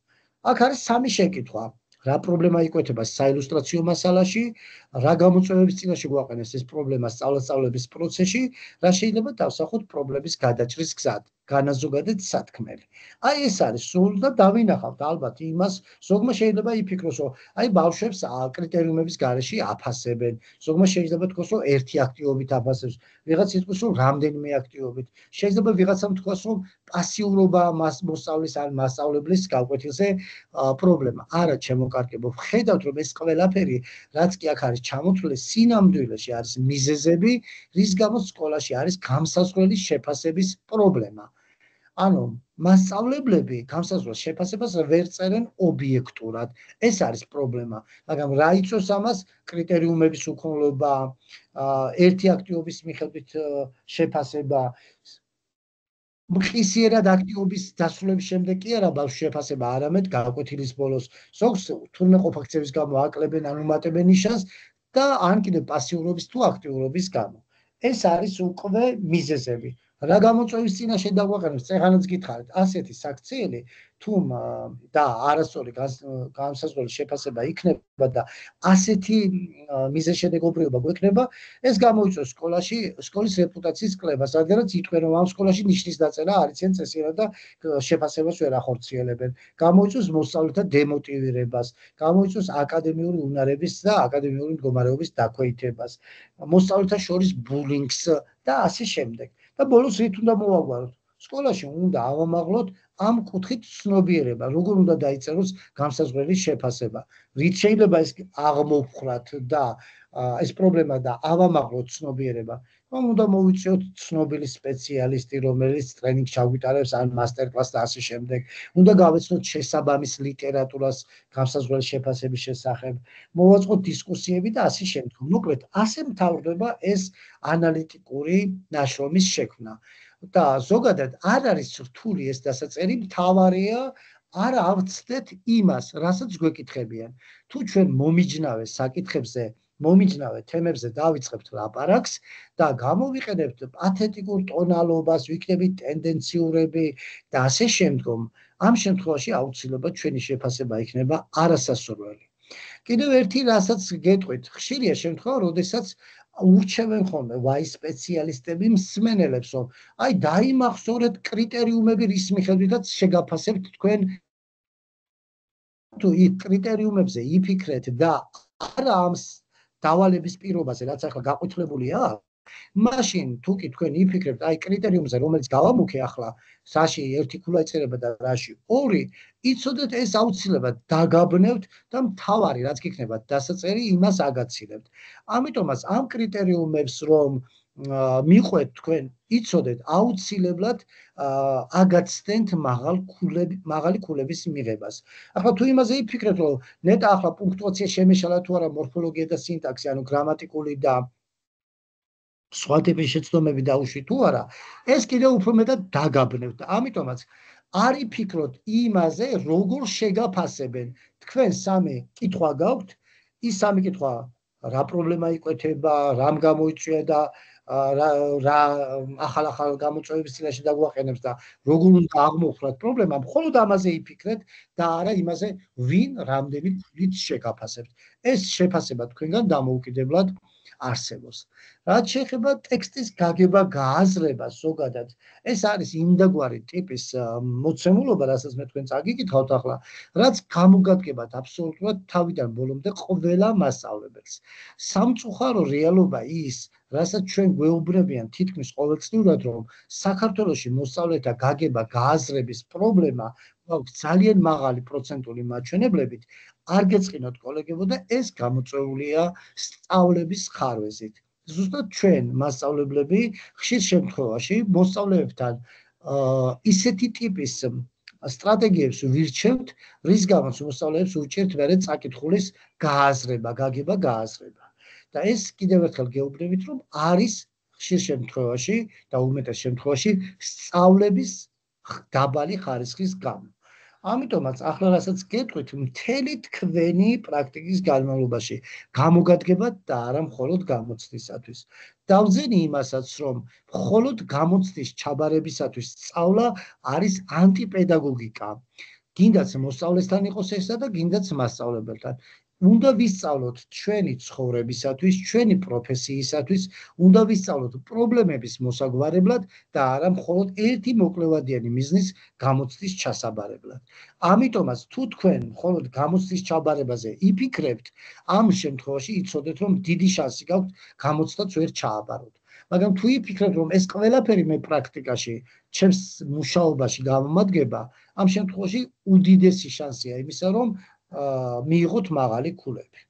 აქ არის სამი შეკითხვა. რა პრობლემა იკვეთება საილუსტრაციო მასალაში, რა გამოწვევების წინაშე გვაყენეს ეს პრობლემა სწავლასწავლების პროცესში, რა შეიძლება დავსახოთ პრობლემის გადაჭრის გზად, განაზოგადეთ სათქმელი. აი ეს არის სულ და დავინახავთ ალბათ იმას, ზოგმა შეიძლება იფიქროს, რომ აი ბავშვებს კრიტერიუმების გარეშე აფასებენ, ზოგმა შეიძლება თქვას, რომ ერთი აქტივობით აფასებს, ვიღაც იტყვის, რომ რამდენიმე აქტივობით. შეიძლება ვიღაცამ თქვას, რომ პასიურობა მოსწავლის ან მასწავლებლის გავკვეთილზე პრობლემა. არა, ჩემო კარგებო, ხედავთ, რომ ეს ყველაფერი, რაც კი აქ არის ჩამოთვლილი, სინამდვილეში არის მიზეზები, რის გამოც სკოლაში არის გამსაზღვრელი შეფასების პრობლემა. ანუ მასწავლებლები გამსაზღვრელ შეფასებას ვერ წერენ ობიექტურად. ეს არის პრობლემა, მაგრამ რა იწვევს ამას? კრიტერიუმების უქონლობა, ერთი აქტივობის მიხედვით შეფასება, მყისიერად აქტივობის დასრულების შემდეგ კი არა ბავშვს შეფასება, არამედ გაკვეთილის ბოლოს. ზოგს თურმე ყოფაქცევის გამო აკლებენ, ან უმატებენ ნიშანს და ან კიდევ პასიურობის თუ აქტიურობის გამო. ეს არის უკვე მიზეზები. რა გამოწვევის წინაშე დაგვაყენებს, წეღანაც გითხარით, ასეთი საქციელი თუ და არასწორი განსაზღვრელი შეფასება იქნება და ასეთი მიზეზშედეგობრივობა გვექნება, ეს გამოიწვევს სკოლაში სკოლის რეპუტაციის კლებას, რადგანაც იტყვენ, რომ ამ სკოლაში ნიშნის დაწერა არ იციან წესიერად და შეფასებას ვერ ახორციელებენ. გამოიწვევს მოსწავლეთა დემოტივირებას, გამოიწვევს აკადემიური უნარების და აკადემიური მდგომარეობის დაქვეითებას, მოსწავლეთა შორის ბულინგს და ასე შემდეგ. და ბოლოს რით უნდა მოვაგვაროთ? სკოლაში უნდა ავამაღლოთ ამ კუთხით ცნობიერება, როგორ უნდა დაიწეროს გამსაზღვრელი შეფასება, რით შეიძლება ეს აღმოვხრათ და ეს პრობლემა და ავამაღლოთ ცნობიერება. უნდა მოვიწიოთ ცნობილი სპეციალისტი, რომელიც ტრენინგს ჩაგვიტარებს, ან მასტერკლასს და ასე შემდეგ. უნდა გავეცნოთ შესაბამის ლიტერატურას გამსაზღვრელი შეფასების შესახებ, მოვაწყოთ დისკუსიები და ასე შემდეგ. მოკლედ, ასე მთავრდება ეს ანალიტიკური ნაშრომის შექმნა. და ზოგადად არ არის რთული ეს დასაწერი, მთავარია არ ავწდეთ იმას, რასაც გვეკითხებიან. თუ ჩვენ მომიჯნავე საკითხებზე, მომიჯნავე თემებზე დავიწყებთ ლაპარაკს და გამოვიყენებთ პათეტიკურ ტონალობას, ვიქნებით ტენდენციურები და ასე შემდგომ, ამ შემთხვევაში აუცილებლად ჩვენი შეფასება იქნება არასასურველი. კიდევ ერთი რასაც გეტყვით, ხშირია შემთხვევა, როდესაც ურჩევენ ხოლმე ვაი სპეციალისტები მსმენელებს, რომ აი დაიმახსოვრეთ კრიტერიუმები, რის მიხედვითაც შეგაფასებთ თქვენ თუ იქ კრიტერიუმებზე იფიქრეთ და არა ამ დავალების პირობაზე, რაც ახლა გაყვითლებულია, მაშინ თუ კი თქვენ იფიქრებთ აი კრიტერიუმზე, რომელიც გავამუქე ახლა, საში ერთი ქულა იწერება და რაში ორი, იცოდეთ ეს აუცილებლად დაგაბნევთ და მთავარი რაც გიქნება დასაწერი იმას აგაცილებთ. ამიტომაც ამ კრიტერიუმებს რომ მიყვეთ თქვენ, იცოდეთ აუცილებლად აგაცდენთ მაღალი ქულების მიღებას. ახლა თუ იმაზე იფიქრეთ, რომ ნეტა ახლა პუნქტუაცია შემეშალა თუ არა, მორფოლოგია და სინტაქსი, ანუ გრამატიკული და სხვა ტიპის შეცდომები დაუშვი თუ არა, ეს კიდევ უფრო მეტად დაგაბნევთ. ამიტომაც არ იფიქროთ იმაზე, როგორ შეგაფასებენ. თქვენ სამი კითხვა გაქვთ, ის სამი კითხვა რა პრობლემა იკვეთება, რამ გამოიწვია და რა ახალ გამოწვევების წინაშე დაგვაყენებს და როგორ უნდა აღმოვხრათ პრობლემა, მხოლოდ ამაზე იფიქრეთ და არა იმაზე, ვინ რამდენი ქულით შეგაფასებთ. ეს შეფასება თქვენგან დამოუკიდებლად არსებობს. რაც შეეხება ტექსტის გაგება, გააზრება ზოგადად, ეს არის იმდაგვარი ტიპის მოცემულობა, რასაც მე თქვენ წაგიკითხავთ ახლა, რაც გამოგადგებათ აბსოლუტურად თავიდან ბოლომდე ყველა მასწავლებელს. სამწუხარო რეალობა ის, რასაც ჩვენ გვეუბნებიან თითქმის ყოველწლიურად, რომ საქართველოში მოსწავლეთა გაგება, გააზრების პრობლემა გვაქვს ძალიან მაღალი პროცენტული მაჩვენებლებით, არ გეწყინოთ კოლეგებო და ეს გამოწვეულია სწავლების ხარვეზით. ზუსტად ჩვენ მასწავლებლები ხშირ შემთხვევაში მოსწავლეებთან ისეთი ტიპის სტრატეგიებს ვირჩევთ, რის გამოც მოსწავლეებს უჭირთ მერე წაკითხulis გააზრება, გაგება, გააზრება. და ეს კიდევ ერთხელ გეუბნებით, რომ არის ხშირ შემთხვევაში და უმეტეს შემთხვევაში სწავლების დაბალი ხარისხის გამო. ამიტომაც ახლა რასაც გეტყვით, მთელი თქვენი პრაქტიკის განმავლობაში გამოგადგებათ და არა მხოლოდ გამოცდისათვის. დავზენი იმასაც, რომ მხოლოდ გამოცდის ჩაბარებისათვის სწავლა არის ანტიპედაგოგიკა. გინდაც მოსწავლესთან იყოს ესა და გინდაც მასწავლებელთან. უნდა ვისწავლოთ ჩვენი ცხოვრებისათვის, ჩვენი პროფესიისათვის, უნდა ვისწავლოთ პრობლემების მოსაგვარებლად და არა მხოლოდ ერთი მოკლევადიანი მიზნის გამოცდის ჩასაბარებლად. ამიტომაც თუ თქვენ მხოლოდ გამოცდის ჩაბარებაზე იფიქრებთ, ამ შემთხვევაში იცოდეთ, რომ დიდი შანსი გაქვთ გამოცდაც ვერ ჩააბაროთ. მაგრამ თუ იფიქრებთ, რომ ეს ყველაფერი მე პრაქტიკაში ჩემს მუშაობაში გამომადგება, ამ შემთხვევაში უდიდესი შანსია იმისა, რომ მიიღოთ მაღალი ქულები.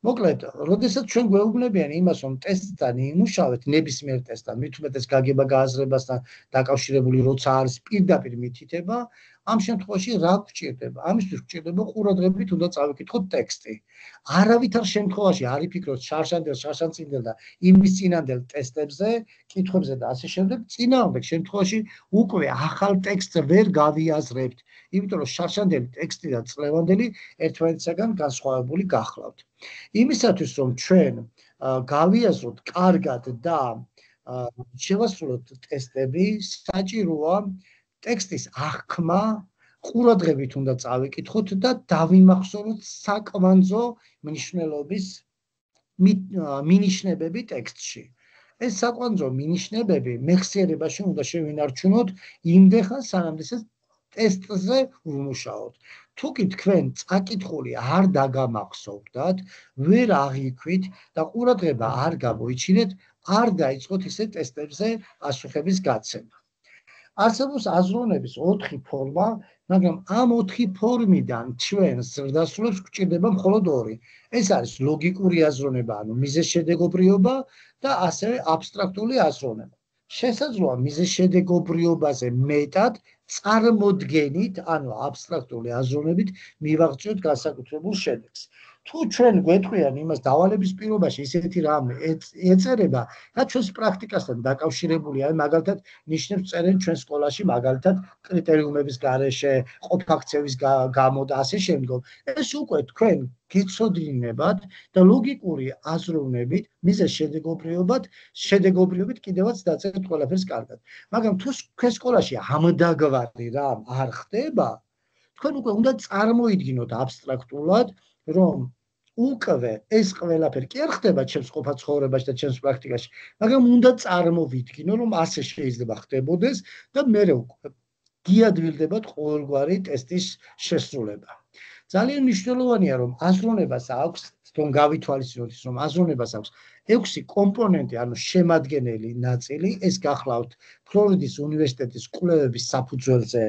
მოკლედ, როდესაც ჩვენ გვეუბნებიან იმას, რომ ტესტთან იმუშავეთ, ნებისმიერ ტესტთან, მით უმეტეს გაგება გააზრებასთან დაკავშირებული, როცა არის პირდაპირ მითითება, ამ შემთხვევაში რა გვჭირდება? ამისთვის გვჭირდება ყურადღებით უნდა წავიკითხოთ ტექსტი. არავითარ შემთხვევაში არ იფიქროთ შარშანწინდელ და იმის წინანდელ ტესტებზე, კითხვებზე და ასე შემდეგ, წინააღმდეგ შემთხვევაში უკვე ახალ ტექსტს ვერ გავიაზრებთ, იმიტომ რომ შარშანდელი ტექსტი და წლევანდელი ერთმანეთისაგან განსხვავებული გახლავთ. იმისათვის რომ ჩვენ გავიაზროთ კარგად და შევასრულოთ ტესტები, საჭიროა ტექსტის აღქმა, ყურადღებით უნდა წავიკითხოთ და დავიმახსოვროთ საკვანძო მნიშვნელობის მინიშნებები ტექსტში. ეს საკვანძო მინიშნებები მეხსიერებაში უნდა შევინარჩუნოთ იმდენხან სანამ ტესტზე ვმუშაოთ. თუ კი თქვენ წაკითხული არ დაგამახსოვრდათ, ვერ აღიქვით და ყურადღება არ გამოიჩინეთ, არ დაიწყოთ ისე ტესტებზე პასუხების გაცემა. არსებობს აზროვნების 4 ფორმა, მაგრამ ამ 4 ფორმიდან ჩვენ ზრდასრულებს გვჭირდება მხოლოდ 2. ეს არის ლოგიკური აზროვნება, ანუ მიზეზშედეგობრიობა და ასევე აბსტრაქტული აზროვნება. შესაძლოა მიზეზშედეგობრიობაზე მეტად წარმოდგენით, ანუ აბსტრაქტული აზროვნებით მივაღწიოთ განსაკუთრებულ შედეგს. თუ ჩვენ გვეტყვიან იმას დავალების პირობაში ისეთი რამე ეწერება, რაც ჩვენს პრაქტიკასთან დაკავშირებულია, მაგალითად ნიშნებს წერენ ჩვენ სკოლაში, მაგალითად კრიტერიუმების გარეშე, ყოფაქცევის გამო და ასე შემდგომ. ეს უკვე თქვენ გეცოდინებათ და ლოგიკური აზროვნებით, მიზეზშედეგობრიობით კიდევაც დაწერთ ყველაფერს კარგად. მაგრამ თუ თქვენ სკოლაში ამდაგვარი რამ არ ხდება, თქვენ უკვე უნდა წარმოიდგინოთ აბსტრაქტულად, რომ უკვე ეს ყველაფერი კი არ ხდება ჩემს ყოფა ცხოვრებაში და ჩემს პრაქტიკაში, მაგრამ უნდა წარმოვიდგინო, რომ ასე შეიძლება ხდებოდეს და მე უკვე გიადვილდებათ ყოველგვარი ტესტის შესრულება. ძალიან მნიშვნელოვანია, რომ აზროვნებას აქვს, რომ გავითვალისწინოთ ის, რომ აზროვნებას აქვს 6 კომპონენტი, ანუ შემადგენელი ნაწილი, ეს გახლავთ ფლორიდის უნივერსიტეტის კვლევების საფუძველზე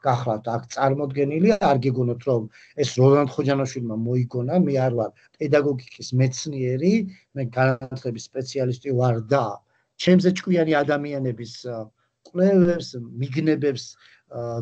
გახლავთ აქ წარმოდგენილი, არ გეგონოთ, რომ ეს როლანდ ხოჯანაშვილმა მოიგონა, მე არ ვარ პედაგოგიკის მეცნიერი, მე განათლების სპეციალისტი ვარ და ჩემზე ჭკვიანი ადამიანების კვლევებს, მიგნებებს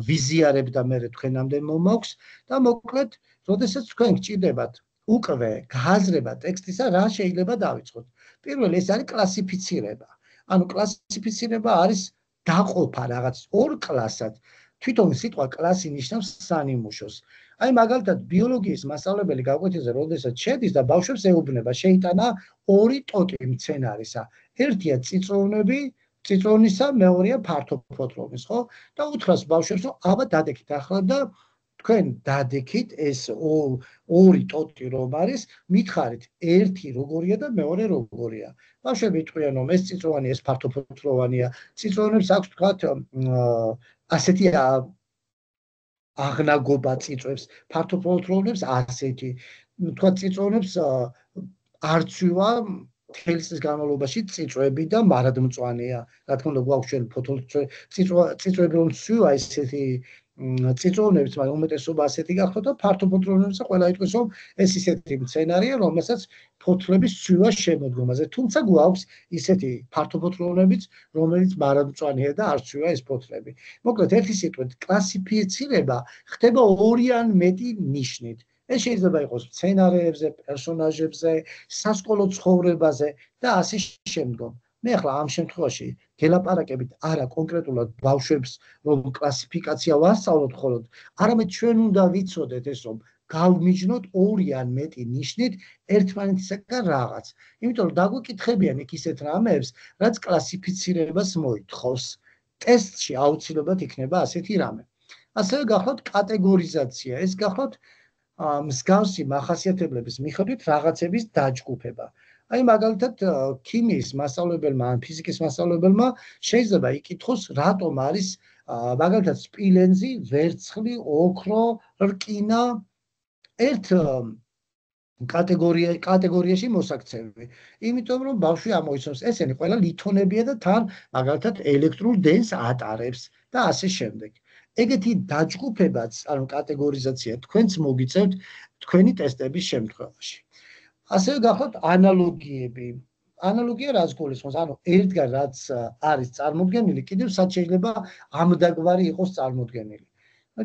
ვიზიარებ და მე თქვენამდე მომაქვს და მოკლედ, როდესაც თქვენ გჭირდებათ უკვე გააზრება ტექსტისა, რა შეიძლება დავიწყოთ. პირველი ეს არის კლასიფიცირება. ანუ კლასიფიცირება არის დაყოფა რაღაც 2 კლასად. თვითონ სიტყვა კლასი ნიშნავს სანიმუშოს. აი მაგალითად ბიოლოგიის მასწავლებელი გაკვეთილზე როდესაც შედის და ბავშვებს ეუბნება, შეიტანა 2 ტოტი მცენარისა. ერთია წიწოვნები, წიწოვნისა, მეორეა ფართოფოთლოვნის, ხო? და უთხრას ბავშვებს, რომ აბა დადექით ახლა და თქვენ დადექით ეს 2 ტოტი რომ არის, მითხარით, ერთი როგორია და მეორე როგორია. ბავშვები იტყვიან, რომ ეს წიწვოვანი, ეს ფართოფოთლოვანია. წიწვოვნებს აქვს თქვათ ასეთი აღნაგობა წიწვებს, ფართოფოთლოვნებს ასეთი. თქვათ წიწვოვნებს არცვივა მთელი წლის განმავლობაში წიწვები და მარადმწვანეა. რა თქმა უნდა, გვაქვს ჩვენ წიწვები რომ ცვივა ესეთი წიწოვნებიც, მაგრამ უმეტესობა ასეთი გახდა და ფართოფოთლოვნებისა ყველა იტყვის, რომ ეს ისეთი მცენარეა, რომელსაც ფოთლების ცვივა შემოდგომაზე. თუმცა გვაქვს ისეთი ფართოფოთლოვნებიც, რომელიც მარადმწვანეა და არ ცვივა ეს ფოთლები. მოკლედ, ერთი სიტყვით, კლასიფიცირება ხდება 2 ან მეტი ნიშნით. ეს შეიძლება იყოს მცენარეებზე, პერსონაჟებზე, სასკოლო ცხოვრებაზე და ასე შემდგომ. მე ახლა ამ შემთხვევაში გელაპარაკებით არა კონკრეტულად ბავშვებს, რომ კლასიფიკაცია ვასწავლოთ მხოლოდ, არამედ ჩვენ უნდა ვიცოდეთ ეს, რომ გავმიჯნოთ 2 ან მეტი ნიშნით ერთმანეთისაგან რაღაც. იმიტომ რომ დაგვიკითხებიან იქ ისეთ რამეებს, რაც კლასიფიცირებას მოითხოვს. ტესტში აუცილებლად იქნება ასეთი რამე. ასევე გახლავთ კატეგორიზაცია. ეს გახლავთ მსგავსი მახასიათებლების მიხედვით რაღაცების დაჯგუფება. აი მაგალითად ქიმიის მასწავლებელმა ან ფიზიკის მასწავლებელმა შეიძლება იკითხოს რატომ არის მაგალითად სპილენძი, ვერცხლი, ოქრო, რკინა ერთ კატეგორიაში მოსაქცევი. იმიტომ რომ ბავშვი ამოიცნობს ესენი ყველა ლითონებია და თან მაგალითად ელექტრულ დენს ატარებს და ასე შემდეგ. ეგეთი დაჯგუფებაც, ანუ კატეგორიზაცია თქვენც მოგიწევთ თქვენი ტესტების შემთხვევაში. ასევე გახლავთ ანალოგიები. ანალოგია რას გულისხმობს? ანუ ერთგან რაც არის წარმოდგენილი, კიდევ სად შეიძლება ამდაგვარი იყოს წარმოდგენილი.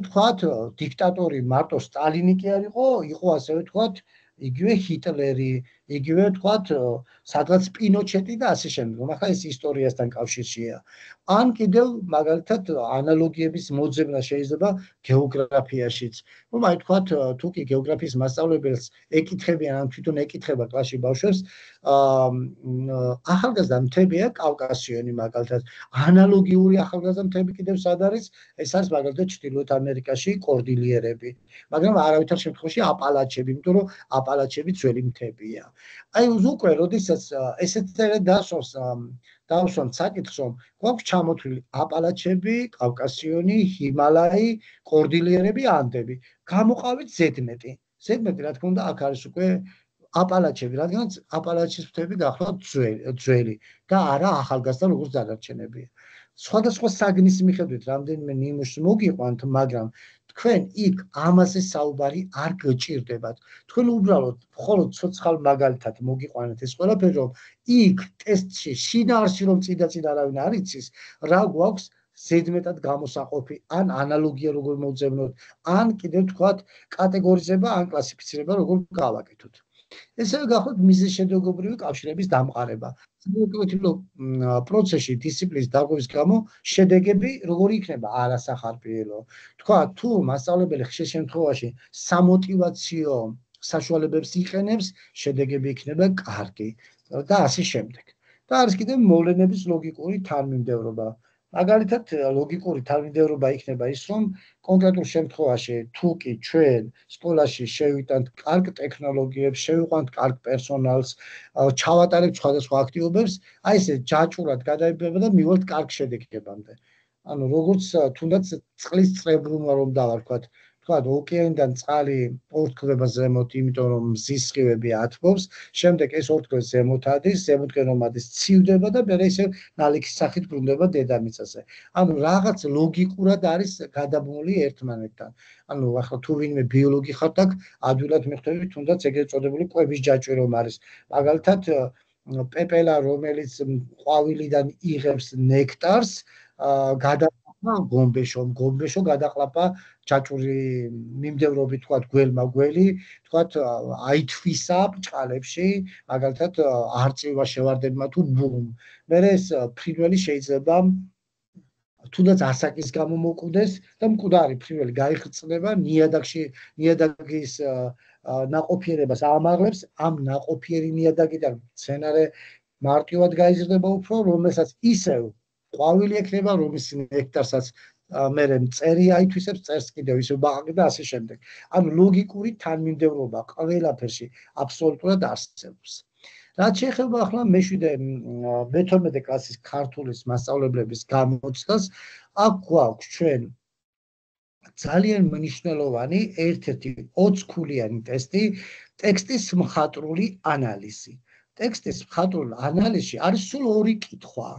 თქვათ, დიქტატორი მარტო სტალინი კი არ იყო ასევე თქვათ იგივე ჰიტლერი, იგივე თქვათ სადღაც პინოჩეტი და ასე შემდეგ. ახლა ეს ისტორიასთან კავშირშია. ან კიდევ მაგალითად ანალოგიების მოძებნა შეიძლება გეოგრაფიაშიც. რომ აი თქვათ თუ კი გეოგრაფიის მასწავლებელს ეკითხებიან ან თვითონ ეკითხება კლასში ბავშვებს, ახალგაზრდა მთებია კავკასიონი მაგალითად. ანალოგიური ახალგაზრდა მთები კიდევ სად არის? ეს არის მაგალითად ჩრდილოეთ ამერიკაში კორდილიერები. მაგრამ არავითარ შემთხვევაში აპალაჩები, იმიტომ რომ აპალაჩები ძველი მთებია. აი უკვე როდესაც ესეთერე დავსვამთ საკითხს, რომ გვაქვს ჩამოთვლილი აპალაჩები, კავკასიონი, ჰიმალაი, კორდილიერები, ანდები. გამოყავით ზედმეტი. ზედმეტი რა თქმა უნდა აქ არის უკვე აპალაჩები, რადგანაც აპალაჩის მთები გახლავთ ძველი და არა ახალგაზრდა როგორც დანარჩენებია. სხვადასხვა საგნის მიხედვით რამდენიმე ნიმუშს მოგიყვანთ, მაგრამ თქვენ იქ ამაზე საუბარი არ გჭირდებათ. თქვენ უბრალოდ მხოლოდ ცოცხალ მაგალითად მოგიყვანეთ ეს ყველაფერი, რომ იქ ტესტში შინაარსი რომ წინ არავინ არ იცის, რა გვაქვს ზედმეტად გამოსაყოფი, ან ანალოგია როგორ მოვძებნოთ, ან კიდევ თქვათ კატეგორიზება ან კლასიფიცირება როგორ გავაკეთოთ. ესევე გახლავთ მიზეზშედეგობრივი კავშირების დამყარება. სამოუკეთილო პროცესში დისციპლინის დარღვევის გამო შედეგები როგორი იქნება? არასახარბიელო. თქვა თუ მასწავლებელი ხშირ შემთხვევაში სამოტივაციო საშუალებებს იყენებს, შედეგები იქნება კარგი და ასე შემდეგ. და არის კიდევ მოვლენების ლოგიკური თანმიმდევრობა. მაგალითად, ლოგიკური თანმიმდევრობა იქნება ის, რომ კონკრეტულ შემთხვევაში თუ კი ჩვენ სკოლაში შევიტანთ კარგ ტექნოლოგიებს, შევიყვანთ კარგ პერსონალს, ჩავატარებთ სხვადასხვა აქტივობებს, აი ესე ჯაჭვურად გადაიბება და მივალთ კარგ შედეგებამდე. ანუ როგორც თუნდაც წყლის წრებრუნვა რომ დავარქვათ, თქვათ ოკეანიდან წყალი ორთქლდება ზემოთ, იმიტომ რომ მზის სხივები ათბობს, შემდეგ ეს ორთქლი ზემოთ ადის, ზემოთკენ რომ ადის, ცივდება და მერე ისე ნალექის სახით ბრუნდება დედამიწაზე. ანუ რაღაც ლოგიკურად არის გადაბმული ერთმანეთთან. ანუ ახლა თუ ვინმე ბიოლოგი ხართ, აქ ადვილად მიხვდებით, თუნდაც ეგრეთ წოდებული კვების ჯაჭვი რომ არის. მაგალითად, პეპელა, რომელიც ყვავილიდან იღებს ნექტარს, გომბეშო გადაყლაპა ჯაჭვური მიმდევრობით, თქვათ გველმა გველი, თქვათ აითვისა ბჭყალებში, მაგალითად არწივა შევარდებმა თუ ბუმ. მერე ეს ფრინველი შეიძლება თუნდაც ასაკის გამო მოკვდეს და მკვდარი ფრინველი გაიხრწნება ნიადაგის ნაყოფიერებას ამაღლებს, ამ ნაყოფიერი ნიადაგიდან მცენარე მარტივად გაიზრდება უფრო, რომელსაც ისევ ყვავილი ექნება, რომის ნექტარსაც მერე მწერი აითვისებს, წერს კიდევ ისევ ბაყაყი და ასე შემდეგ. ანუ ლოგიკური თანმიმდევრობა ყველაფერში აბსოლუტურად არსებობს. რაც შეეხება ახლა მე-12 კლასის ქართულის მასწავლებლების გამოცდას, აქ გვაქვს ჩვენ ძალიან მნიშვნელოვანი ერთ-ერთი 20 ქულიანი ტესტი, ტექსტის მხატვრული ანალიზი. ტექსტის მხატვრულ ანალიზში არის სულ ორი კითხვა.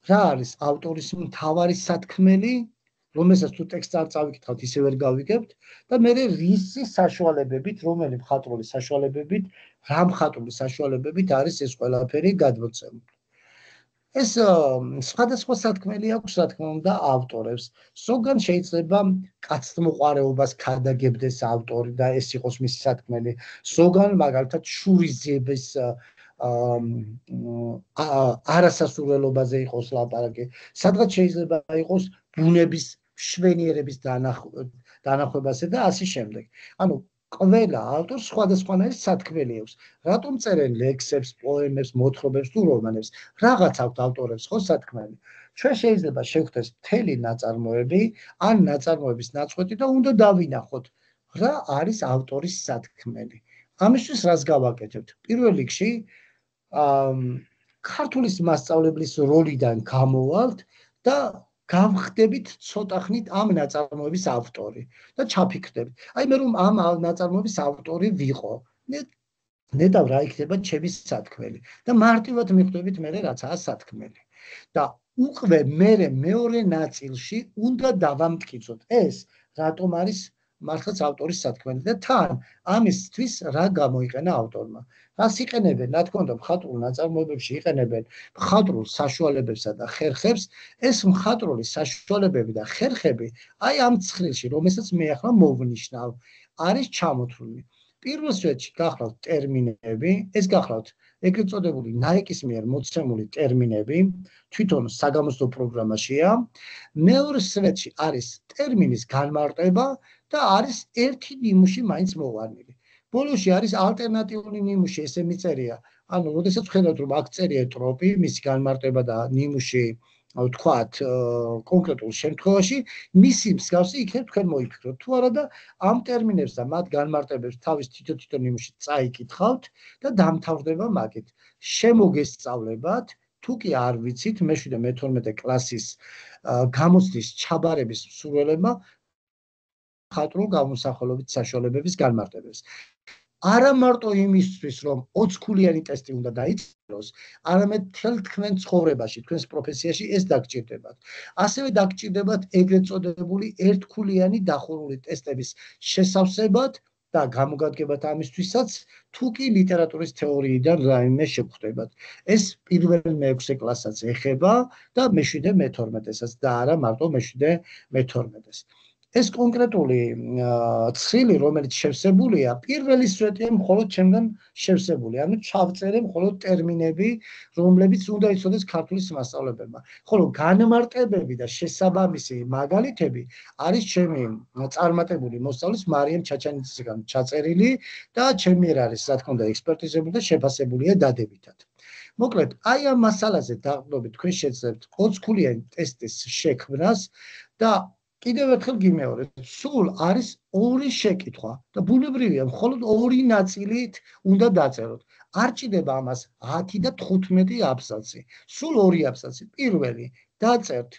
რა არის ავტორის მთავარი სათქმელი, რომელსაც თუ ტექსტს არ წავიკითხავთ, ისე ვერ გავიგებთ და მე რისი საშუალებებით, რომელი მხატვრული საშუალებებით, რა მხატვრული საშუალებებით არის ეს ყველაფერი გადმოცემული. ეს სხვადასხვა სათქმელი აქვს, რა თქმა უნდა, ავტორებს. ზოგან შეიძლება კაცთმოყვარეობას ქადაგებდეს ავტორი და ეს იყოს მისი სათქმელი. ზოგან მაგალითად შურიზების არასასურველობაზე იყოს ლაპარაკი. სადღაც შეიძლება იყოს ბუნების მშვენიერების დანახვებაზე და ასე შემდეგ. ანუ ყველა ავტორს სხვადასხვანაირი სათქმელი აქვს. რატომ წერენ ლექსებს, პოემებს, მოთხრობებს თუ რომანებს? რაღაც აქვთ ავტორებს ხო სათქმელი. ჩვენ შეიძლება შევხვდეს მთელი ნაწარმოები, ან ნაწარმოების ნაწყვეტი და უნდა დავინახოთ, რა არის ავტორის სათქმელი. ამისთვის რას გავაკეთებთ? პირველ რიგში, ქართულის მასწავლებლის როლიდან გამოვალთ და გავხდებით ცოტახნით ამ ნაწარმოების ავტორი და ჩაფიქრდებით. აი მე რომ ამ ნაწარმოების ავტორი ვიყო, ნეტავ რა იქნება ჩემი სათქმელი და მარტივად მიხვდებით მე რაცაა სათქმელი. და უკვე მეორე ნაწილში უნდა დავამტკიცოთ ეს რატომ არის მართლაც ავტორის სათქმელი და თან ამისთვის რა გამოიყენა ავტორმა. რას იყენებენ, რა თქმა უნდა, მხატვრულ ნაწარმოებებში იყენებენ მხატვრულ საშუალებებსა და ხერხებს. ეს მხატვრული საშუალებები და ხერხები აი ამ ცხრილში, რომელსაც მე ახლა მოვნიშნავ, არის ჩამოთვლილი. პირველ რიგში გახლავთ ტერმინები, ეს გახლავთ ეგრეთ წოდებული ნაიკის მიერ მოცემული ტერმინები, თვითონ საგამოცდო პროგრამაშია. მეორე რიგში არის ტერმინის განმარტება და არის ერთი ნიმუში მაინც მოვარნილი. ბოლოში არის ალტერნატიული ნიმუში, ესე მიწერია. ანუ, როდესაც ხედავთ, რომ აქ წერია ტროპი, მისი განმარტება და ნიმუში, ვთქვათ, კონკრეტულ შემთხვევაში, მისი მსგავსი იქნებ თქვენ მოიფიქროთ. თუ არა და ამ ტერმინებს და მათ განმარტებებს თავის თითო ნიმუში წაიკითხავთ და დამთავრდება მაგით. შემოგესწავლებათ, თუ კი არ ვიცით, მე-7 მე-12 კლასის გამოცდის ჩაბარების მსურველებმა მხატვრულ გამოსახულობით საშუალებების განმარტებას. არა მარტო იმისთვის, რომ 20 ქულიანი ტესტი უნდა დაიწეროს, არამედ მთელ თქვენ ცხოვრებაში, თქვენს პროფესიაში ეს დაგჭირდებათ. ასევე დაგჭირდებათ ეგრეთ წოდებული ერთქულიანი დახურული ტესტების შესავსებად და გამოგადგებათ ამისთვისაც, თუ კი ლიტერატურის თეორიიდან რაიმე შეგხვდებათ. ეს პირველ მე-6 კლასაც ეხება და მე-7 მე-12-საც და არა მარტო მე-7 მე-12-ს. ეს კონკრეტული ცხრილი, რომელიც შევსებულია, პირველი სვეტია მხოლოდ ჩემგან შევსებული. ანუ ჩავწერე მხოლოდ ტერმინები, რომლებიც უნდა იცოდეს ქართულის მასწავლებელმა. ხოლო განმარტებები და შესაბამისი მაგალითები არის ჩემი წარმატებული მოსწავლის მარიამ ჩაჩანიძისგან ჩაწერილი და ჩემი მიერ არის, რა თქმა უნდა, ექსპერტიზებული და შეფასებულია დადებითად. მოკლედ, აი ამ მასალაზე დაყრდნობით თქვენ შეძლებთ 20 ქულიანი ტესტის შექმნას და კიდევ ერთხელ გიმეორებ, სულ არის 2 შეკითხვა და ბუნებრივია, მხოლოდ 2 ნაწილით უნდა დაწეროთ. არ ჭირდება ამას 10 და 15 აბზაცი. სულ 2 აბზაცი. პირველი, დაწერთ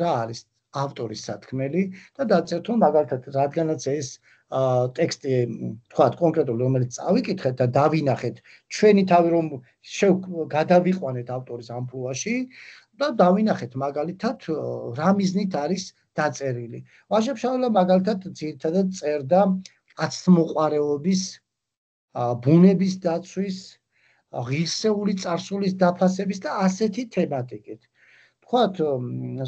რა არის ავტორის სათქმელი და დაწერთ, რომ მაგალითად, რადგანაც ეს ტექსტი, თქვათ, კონკრეტული, რომელიც წავიკითხეთ და დავინახეთ, ჩვენი თავი რომ გადავიყვანეთ ავტორის ამპლუაში და დავინახეთ მაგალითად, რა მიზნით არის დაწერილი. ვაჟა-ფშაველა მაგალითად ძირითადად წერდა კაცთმოყვარეობის, ბუნების დაცვის, ღირსეული წარსულის დაფასების და ასეთი თემატიკით. თქვათ,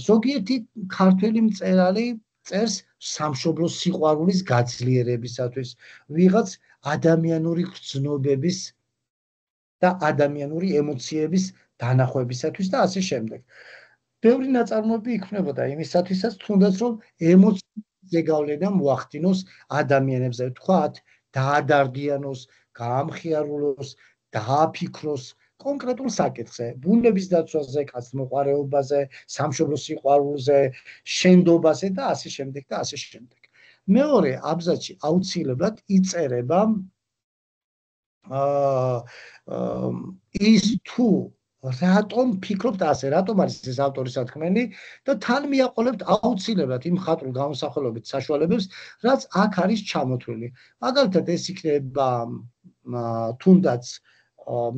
ზოგიერთი ქართველი მწერალი წერს სამშობლოს სიყვარულის გაძლიერებისათვის, ვიღაც ადამიანური გრძნობების და ადამიანური ემოციების დანახვებისათვის და ასე შემდეგ. ბევრი ნაწარმოები იქმნებოდა იმისათვისაც, თუნდაც რომ ემოციების ზეგავლენა მოახდინოს ადამიანებზე, თქვათ, დაადარდიანოს, გაამხიარულოს, დააფიქროს კონკრეტულ საკითხზე, ბუნების დაცვაზე, კაცთმოყვარეობაზე, სამშობლოს სიყვარულზე, შენდობაზე და ასე შემდეგ და ასე შემდეგ. მეორე აბზაცში აუცილებლად იწერება ის თუ რატომ ფიქრობთ ასე, რატომ არის ეს ავტორის სათქმელი და თან მიაყოლებთ აუცილებლად იმ მხატვრულ გამოსახულობით საშუალებებს, რაც აქ არის ჩამოთვლილი. მაგალითად, ეს იქნება თუნდაც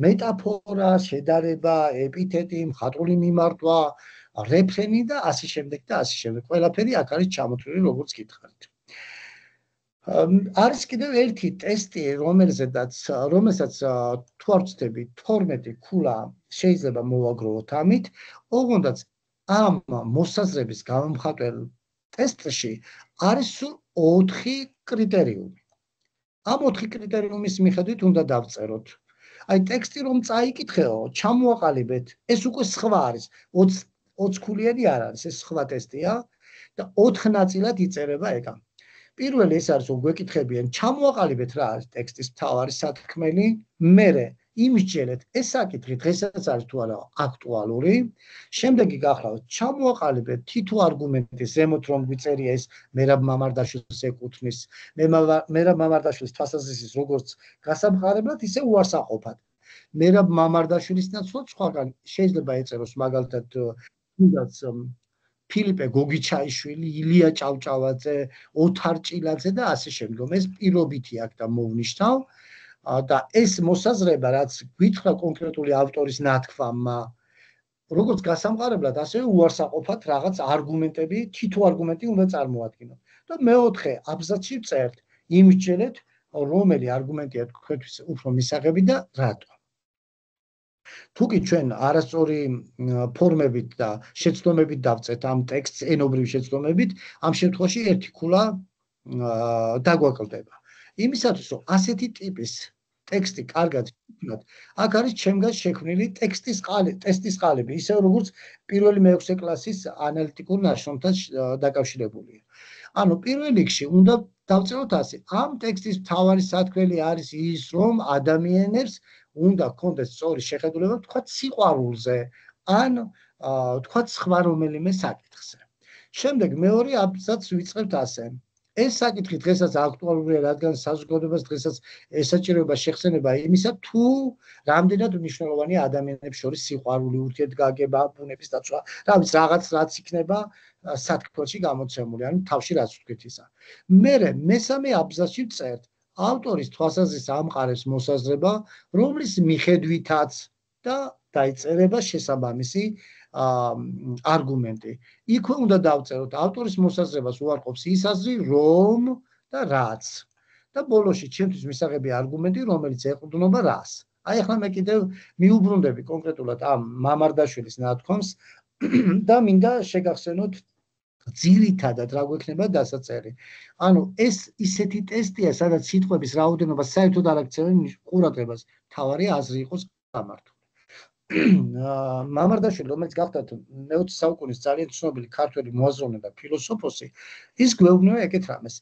მეტაფორა, შედარება, ეპითეტი, მხატვრული მიმართვა, რეფრენი და ასე შემდეგ და ასე შემდეგ. ყველაფერი აქ არის ჩამოთვლილი, როგორც გითხარით. არის კიდევ ერთი ტესტი, რომელსაც თუ არ ვცდები 12 ქულა შეიძლება მოვაგროვოთ ამით, ოღონდაც ამ მოსაზრების გამომხატველ ტესტში არის სულ 4 კრიტერიუმი. ამ 4 კრიტერიუმის მიხედვით უნდა დავწეროთ. აი ტექსტი რომ წაიკითხეო, ჩამოაყალიბეთ, ეს უკვე სხვა არის. 20 ქულიანი არ არის, ეს სხვა ტესტია და 4 ნაწილად იწერება ეგა. პირველი ეს არის რომ გვეკითხებიან ჩამოაყალიბეთ რა არის ტექსტის მთავარი სათქმელი, მერე იმსჯელეთ ეს საკითხი დღესაც არის თუ არა აქტუალური, შემდეგი გახლავთ ჩამოაყალიბეთ თითო არგუმენტი ზემოთ რომ გვიწერია ეს მერაბ მამარდაშვილს ეკუთვნის, მერაბ მამარდაშვილის თვალსაზრისით როგორც გასამყარებლად, ისე უარსაყოფად. მერაბ მამარდაშვილის ნაცვლად სხვაგან შეიძლება ეწეროს მაგალითად თუნდაც ფილიპე გოგიჩაიშვილი, ილია ჭავჭავაძე, ოთარ ჭილაძე და ასე შემდგომ. ეს პირობითი აქ და მოვნიშნავ და ეს მოსაზრება რაც გვითხრა კონკრეტული ავტორის ნათქვამმა, როგორც გასამყარებლად, ასევე უარსაყოფად რაღაც არგუმენტები, თითო არგუმენტი უნდა წარმოადგინოთ. და მეოთხე აბზაცში წერთ, იმსჯელეთ, რომელი არგუმენტია თქვენთვის უფრო მისაღები და რატო. თუკი ჩვენ არასწორი ფორმებით და შეცდომებით დავწერთ ამ ტექსტს ენობრივი შეცდომებით, ამ შემთხვევაში ერთი ქულა დაგვაკლდება. იმისათვის რომ ასეთი ტიპის ტექსტი კარგად იქნათ, აქ არის ჩემგან შექმნილი ტესტის ყალიბი, ისე როგორც პირველი მეექვსე კლასის ანალიტიკურ ნაშრომთან დაკავშირებულია. ანუ პირველ რიგში უნდა დავწეროთ ასე, ამ ტექსტის მთავარი სათქმელი არის ის, რომ ადამიანებს უნდა გქონდეს სწორი შეხედულება, თქვათ სიყვარულზე, ან თქვათ სხვა რომელიმე საკითხზე. შემდეგ მეორე აბზაცს ვიწყებთ ასე. ეს საკითხი დღესაც აქტუალურია, რადგან საზოგადოებას დღესაც ესაჭიროება შეხსენება იმისა, თუ რამდენად მნიშვნელოვანი ადამიანებს შორის სიყვარული, ურთიერთგაგება, ბუნების დაცვა, რაღაც იქნება სათქმელში გამოცემული, ანუ თავში რაც ვთქვით ისა. მერე მესამე აბზაცში წერთ, ავტორის თვალსაზრისით ამყარებს მოსაზრება, რომლის მიხედვითაც და დაიწერება შესაბამისი არგუმენტი. იქვე უნდა დავწეროთ, ავტორის მოსაზრებას უარყოფს ის აზრი, რომ და რაც. და ბოლოში ჩემთვის მისაღები არგუმენტი, რომელიც ეყრდნობა რას. აი ახლა მე კიდევ მიუბრუნდები კონკრეტულად ამ მამარდაშვილის ნათქვამს და მინდა შეგახსენოთ ძირითადად რა გვექნება დასაწერი. ანუ ეს ისეთი ტესტია, სადაც სიტყვების რაოდენობა საერთოდ არ აქცევენ ყურადღებას, თავარი აზრი იყოს გამართული. მამარდაშვილი, რომელიც გახლავთ მე-20 საუკუნის ძალიან ცნობილი ქართველი მოაზროვნე და ფილოსოფოსი, ის გვეუბნება ეგეთ რამეს.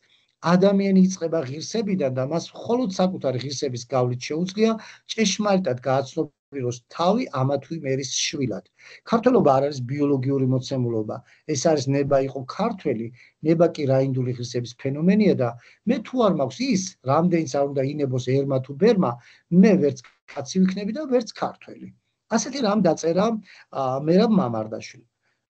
ადამიანი იწყება ღირსებიდან და მას მხოლოდ საკუთარი ღირსების გავლით შეუძლია ჭეშმარიტად გააცნობიროს თავი ამა თუ იმ ერის შვილად. ქართველობა არ არის ბიოლოგიური მოცემულობა, ეს არის ნება იყო ქართველი, ნება კი რაინდული ღირსების ფენომენია და მე თუ არ მაქვს ის, რამდენიც არ უნდა ინებოს ერმა თუ ბერმა, მე ვერც კაცი ვიქნები და ვერც ქართველი. ასეთი რამ დაწერა მერაბ მამარდაშვილი.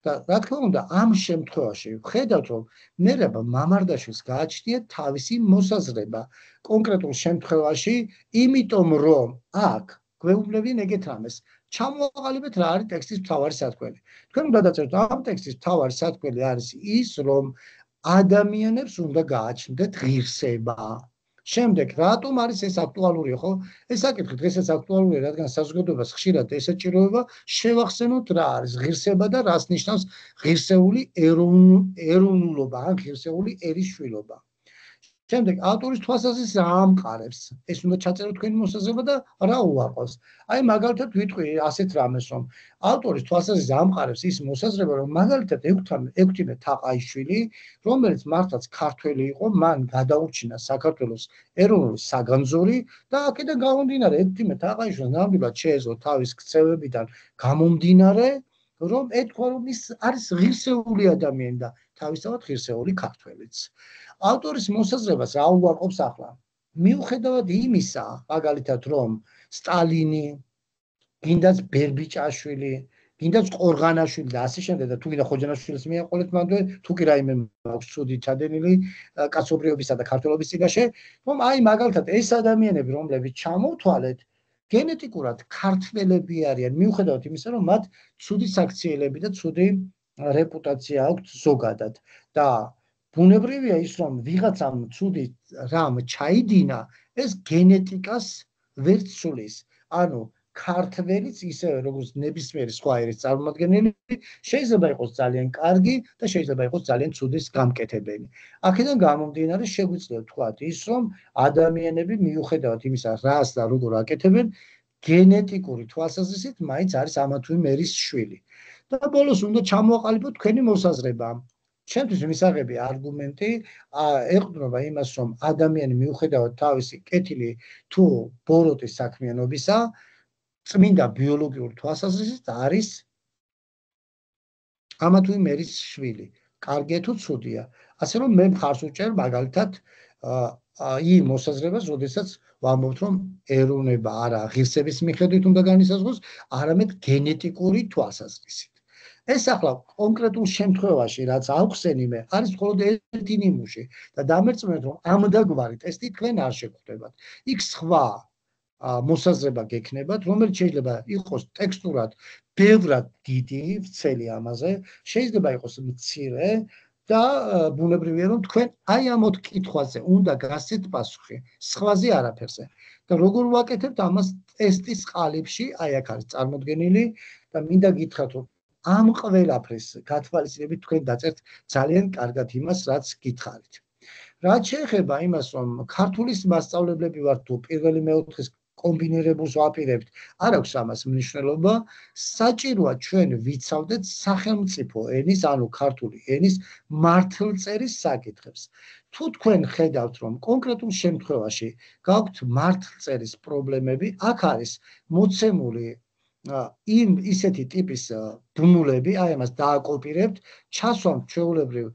და რა თქმა უნდა, ამ შემთხვევაში ვხედავთ, რომ მერაბ მამარდაშვილს გააჩნია თავისი მოსაზრება კონკრეტულ შემთხვევაში, იმიტომ რომ აქ გვეუბნებიან ეგეთ რამეს. ჩამოაყალიბეთ რა არის ტექსტის მთავარი სათქმელი. თქვენ უნდა დაწეროთ, ამ ტექსტის მთავარი სათქმელი არის ის, რომ ადამიანებს უნდა გააჩნდეთ ღირსება. შემდეგ, რატომ არის ეს აქტუალურია, ხო? ეს საკითხი დღესაც აქტუალურია, რადგან საზოგადოებას ხშირად ესაჭიროება შევახსენოთ რა არის ღირსება და რას ნიშნავს ღირსეული ეროვნულობა, ან ღირსეული ერის შვილობა. შემდეგ, ავტორის თვალსაზრისით რა ამყარებს? ეს უნდა ჩაწეროთ თქვენი მოსაზრება და რა უარყოფს. აი მაგალითად ვიტყვი ასეთ რამეს, რომ ავტორის თვალსაზრისით ამყარებს ის მოსაზრება, რომ მაგალითად ექვთიმე თაყაიშვილი, რომელიც მართლაც ქართველი იყო, მან გადაურჩინა საქართველოს ეროვნული საგანძური და აქედან გამომდინარე ექვთიმე თაყაიშვილს ნამდვილად შეეძლო თავის ქცევებიდან გამომდინარე, რომ ეთქვა, რომ ის არის ღირსეული ადამიანი და თავისთავად ღირსეული ქართველიც. ავტორის მოსაზრებას რა უარყოფს ახლა? მიუხედავად იმისა, მაგალითად, რომ სტალინი, გინდაც ბერბიჭაშვილი, გინდაც ყორღანაშვილი და ასე შემდეგ და თუ გინდა ხოჯანაშვილის მიაყოლეთ მანდ თუ კი რაიმე მაქვს ცუდი ჩადენილი კაცობრიობისა და ქართველობის წინაშე, რომ აი მაგალითად ეს ადამიანები, რომლებიც ჩამოვთვალეთ, გენეტიკურად ქართველები არიან, მიუხედავად იმისა, რომ მათ ცუდი საქციელები და ცუდი რეპუტაცია აქვთ ზოგადად და ბუნებრივია ის, რომ ვიღაცამ ცუდი რამ ჩაიდინა, ეს გენეტიკას ვერ ცulis. ანუ ქართველიც ისევე როგორც ნებისმიერი სხვა ერის წარმომადგენელი შეიძლება იყოს ძალიან კარგი და შეიძლება იყოს ძალიან ცუდის გამკეთებელი. აქედან გამომდინარე შეგვიძლია ვთქვათ ის, რომ ადამიანები მიუხედავად იმისა, რას და როგორ აკეთებენ, გენეტიკური თვალსაზრისით მაინც არის ამა თუ იმ ერის შვილი. და ბოლოს უნდა ჩამოაყალიბოთ თქვენი მოსაზრება. ჩემთვის მისაღები არგუმენტი ეყრდნობა იმას, რომ ადამიანი მიუხედავად თავისი კეთილი თუ ბოროტის საქმიანობისა, წმინდა ბიოლოგიურ თვალსაზრისით არის ამა თუ იმ ერის შვილი. კარგია თუ ცუდია. ასე რომ მე მხარს ვუჭერ მაგალითად იმ მოსაზრებას, როდესაც ვამბობთ, რომ ეროვნება არა ღირსების მიხედვით უნდა განისაზღვროს, არამედ გენეტიკური თვალსაზრისით. ეს ახლა კონკრეტულ შემთხვევაში, რაც ავხსენი მე, არის მხოლოდ ერთი ნიმუში და დამერწმუნეთ, რომ ამდაგვარი ტესტი თქვენ არ შეგხვდებათ. იქ სხვა მოსაზრება გექნებათ, რომელიც შეიძლება იყოს ტექსტურად ბევრად დიდი, ვრცელი ამაზე, შეიძლება იყოს მცირე და ბუნებრივია, რომ თქვენ აი ამ ოთხ კითხვაზე უნდა გასცეთ პასუხი, სხვაზე არაფერზე. და როგორ ვაკეთებთ ამას ტესტის ყალიბში, აი აქ არის წარმოდგენილი და მინდა გითხრათ, რომ ამ ყველაფრის გათვალისწინებით თქვენ დაწერთ ძალიან კარგად იმას, რაც გითხარით. რაც შეეხება იმას, რომ ქართულის მასწავლებლები ვართ თუ პირველი მეოთხის კომბინირებულს ვაპირებთ, არ აქვს ამას მნიშვნელობა, საჭიროა ჩვენ ვიცავდეთ სახელმწიფო ენის, ანუ ქართული ენის მართლწერის საკითხებს. თუ თქვენ ხედავთ, რომ კონკრეტულ შემთხვევაში გაქვთ მართლწერის პრობლემები, აქ არის მოცემული იმ ისეთი ტიპის ბმულები, აი ამას დააკოპირებთ, ჩასვამთ ჩვეულებრივ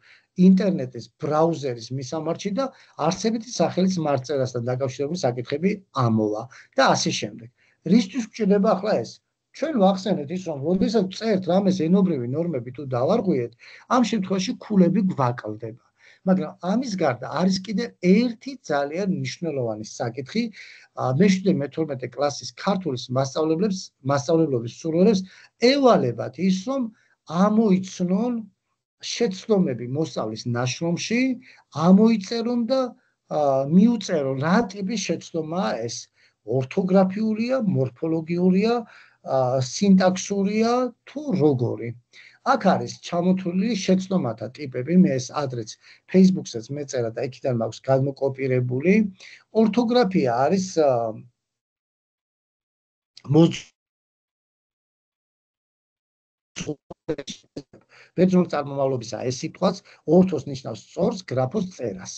ინტერნეტის ბრაუზერის მისამართში და არსებითი სახელის მართლწერასთან დაკავშირებული საკითხები ამოვა და ასე შემდეგ. რისთვის გვჭირდება ახლა ეს? ჩვენ ვახსენეთ ის, რომ როდესაც წერთ რამეს ენობრივი ნორმები თუ დავარღვიეთ, ამ შემთხვევაში ქულები გვაკლდება. მაგრამ ამის გარდა არის კიდევ ერთი ძალიან მნიშვნელოვანი საკითხი, მე-12 კლასის ქართულის მასწავლებლობის სურვილებს ევალებათ ის, რომ ამოიცნონ შეცდომები მოსწავლის ნაშრომში, ამოიწერონ და მიუწერონ რა ტიპის შეცდომაა ეს. ორთოგრაფიულია, მორფოლოგიურია, სინტაქსურია თუ როგორი. აქ არის ჩამოთვლილი შეცდომათა ტიპები, მე ეს ადრეც Facebook-საც მეწერა და იქიდან მაქვს გადმოკოპირებული. ორთოგრაფია არის ბერძნული წარმომავლობისა ეს სიტყვაც ორთოს ნიშნავს სწორს, გრაფოს წერას.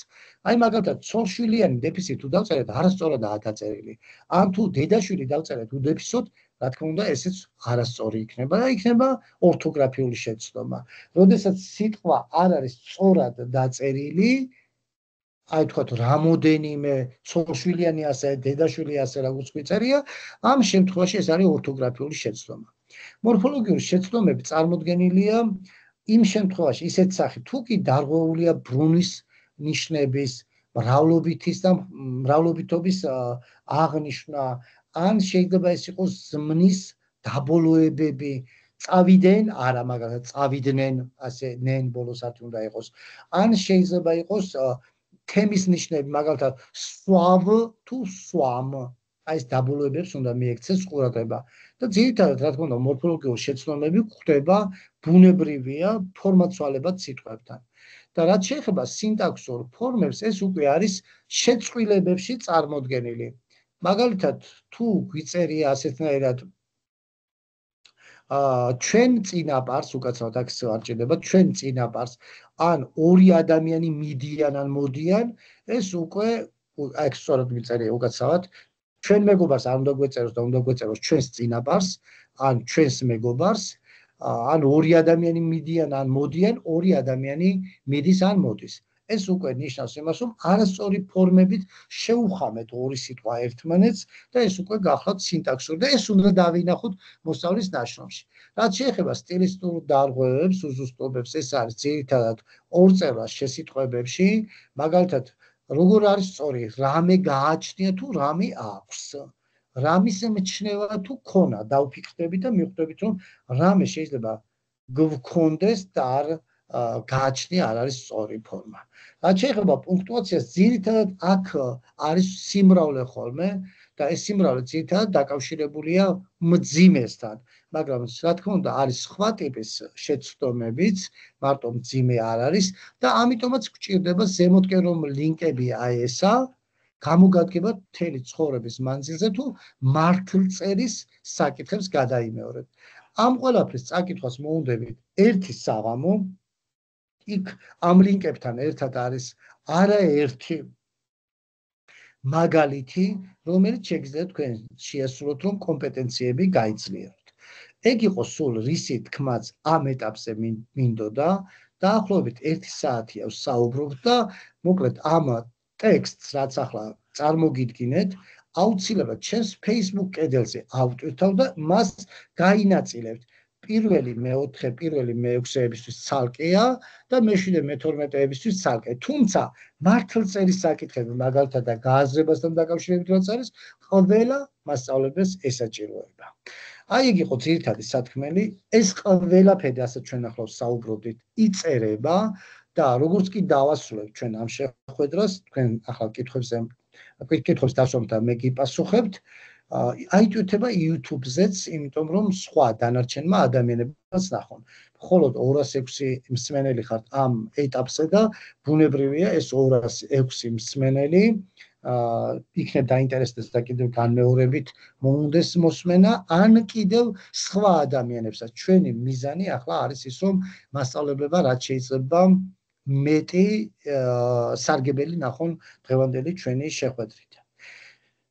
აი მაგალითად, ცოლშვილიანი დეფისი თუ დავწერეთ, არასწორადაა დაწერილი. ან თუ დედაშვილი დავწერეთ უდეფისოდ, რა თქმა უნდა, ესეც არასწორი იქნება და იქნება ორთოგრაფიული შეცდომა. როდესაც სიტყვა არ არის სწორად დაწერილი, აი თქვათ რამოდენიმე ცოლშვილიანი ასე, დედაშვილი ასე როგორც გვიწერია, ამ შემთხვევაში ეს არის ორთოგრაფიული შეცდომა. მორფოლოგიური შეცდომები წარმოდგენილია იმ შემთხვევაში ისეთ სახით, თუ კი დარღვეულია ბრუნის ნიშნების, მრავლობითობის აღნიშვნა, ან შეიძლება ეს იყოს ზმნის დაბოლოებები, წავიდნენ, არა მაგალითად წავიდნენ, ასე ნენ ბოლოს ათი უნდა იყოს, ან შეიძლება იყოს თემის ნიშნები, მაგალითად სვავ თუ სვამ, აი ეს დაბოლოებებს უნდა მიექცეს ყურადღება. და ძირითადად, რა თქმა უნდა, მორფოლოგიური შეცდომები გვხვდება ბუნებრივია ფორმაცვალებად სიტყვებთან. და რაც შეეხება სინტაქსურ ფორმებს, ეს უკვე არის შეწყვილებებში წარმოდგენილი. მაგალითად, თუ გვიწერია ასეთნაირად ჩვენ წინაპარს, უკაცრავად აქ არ ჭირდება, ჩვენ წინაპარს, ან ორი ადამიანი მიდიან ან მოდიან, ეს უკვე აქ სწორად მიწერია უკაცრავად, ჩვენ მეგობარს არ უნდა გვეწეროს და უნდა გვეწეროს ჩვენს წინაპარს, ან ჩვენს მეგობარს, ან ორი ადამიანი მიდიან ან მოდიან, ორი ადამიანი მიდის ან მოდის. ეს უკვე ნიშნავს იმას, რომ არასწორი ფორმებით შევუხამეთ ორი სიტყვა ერთმანეთს და ეს უკვე გახლავთ სინტაქსური და ეს უნდა დავინახოთ მოსწავლის ნაშრომში. რაც შეეხება სტილისტურ დარღვევებს, უზუსტობებს, ეს არის ძირითადად ორწევრას შესიტყვებებში, მაგალითად როგორ არის სწორი, რამე გააჩნია თუ რამე აქვს. რამის მჩნევა თუ ქონა, დავფიქრდებით და მიხვდებით, რომ რამე შეიძლება გვქონდეს და არ გააჩნია, არ არის სწორი ფორმა. რაც შეეხება პუნქტუაციას, ძირითადად აქ არის სიმრავლე ხოლმე და ეს სიმრავლე ძირითადად დაკავშირებულია მძიმესთან. მაგრამ რა თქმა უნდა, არის სხვა ტიპის შეცდომებიც, მარტო მძიმე არ არის და ამიტომაც გვჭირდება ზემოთკენ რომ ლინკები აი ესა გამოგადგება მთელი ცხოვრების მანძილზე თუ მართლწერის საკითხებს გადაიმეორებთ. ამ ყველაფრის წაკითხვას მოუნდებით ერთი საღამო იქ ამ ლინკებთან ერთად არის არაერთი მაგალითი, რომელიც შეგიძლიათ თქვენ შეასრულოთ, რომ კომპეტენციები გაიძლიეროთ. ეგ იყო სულ რისი თქმაც ამ ეტაპზე მინდოდა, დაახლოებით 1 საათია ვსაუბრობთ და მოკლედ ამ ტექსტს, რაც ახლა წარმოგიდგინეთ, აუცილებლად ჩემს Facebook კედელზე ავტვირთავ და მას გაინაწილებთ. პირველი, მეოთხე, პირველი, მეექვსეებისთვის ცალკეა და მე-7, მე-12-ებისთვის ცალკე. თუმცა მართლწერის საკითხები, მაგალითად და გააზრებასთან დაკავშირებით რაც არის, ყველა მასწავლებელს ესაჭიროება. აი ეგ იყო ძირითადი სათქმელი, ეს ყველაფერი, ასე ჩვენ ახლა საუბრობდით, იწერება და როგორც კი დავასრულებ ჩვენ ამ შეხვედრას, თქვენ ახლა კითხვებს დასვამთ და მე გიპასუხებთ, აიტვირთება YouTube-ზეც, იმიტომ რომ სხვა დანარჩენმა ადამიანებმაც ნახონ. მხოლოდ 206 მსმენელი ხართ ამ ეტაპზე და ბუნებრივია ეს 206 მსმენელი იქნებ დაინტერესდეს და კიდევ განმეორებით მოუნდეს მოსმენა, ან კიდევ სხვა ადამიანებსაც. ჩვენი მიზანი ახლა არის ის, რომ მასწავლებლებმა რაც შეიძლება მეტი სარგებელი ნახონ დღევანდელი ჩვენი შეხვედრით.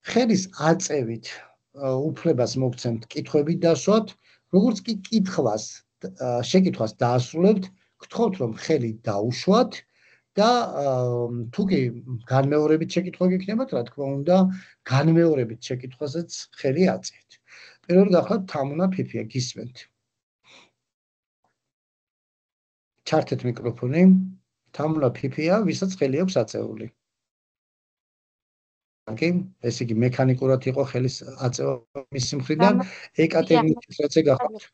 ხელის აწევით უფლებას მოგცემთ კითხვები დასვათ, როგორც კი შეკითხვას დაასრულებთ, გთხოვთ რომ ხელი დაუშვათ და თუ კი განმეორებით შეკითხვა გექნებათ, რა თქმა უნდა, განმეორებით შეკითხვაზეც ხელი აწევთ. პირველად გახლავთ თამუნა ფიფია, გისმენთ. ჩართეთ მიკროფონი. თამუნა ფიფია, ვისაც ხელი აქვს აწეული. ეს იგი მექანიკურად იყო ხელის აწევა მისი მხრიდან, ეკატერინეს რაცე გახლავთ.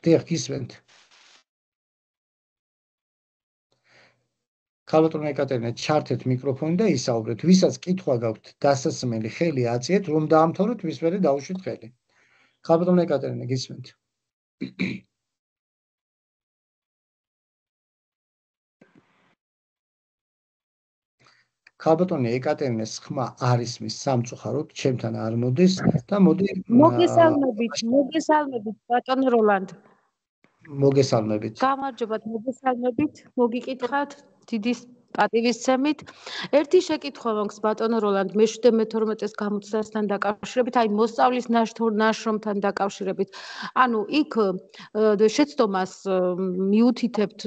დიახ, გისმენთ. ქალბატონო ეკატერინე, ჩართეთ მიკროფონი და ისაუბრეთ. ვისაც კითხვა გაქვთ, დასასმელი ხელი აწიეთ, რომ დაამთავროთ, ვის მერე დაუშვით ხელი. ქალბატონო ეკატერინე, გისმენთ. ქალბატონი ეკატერინეს ხმა არ ისმის სამწუხაროდ, ჩემთან არ მოდის და მოდი მოგესალმებით, ბატონ როლანდ. მოგესალმებით. გამარჯობათ, მოგესალმებით, მოგიკითხავთ, დიდი პატივისცემით. ერთი შეკითხვა მაქვს ბატონ როლანდ, მე-7, მე-12-ეს გამოცდასთან დაკავშირებით, აი მოსწავლის ნაშრომთან დაკავშირებით. ანუ იქ შეცდომას მიუთითებთ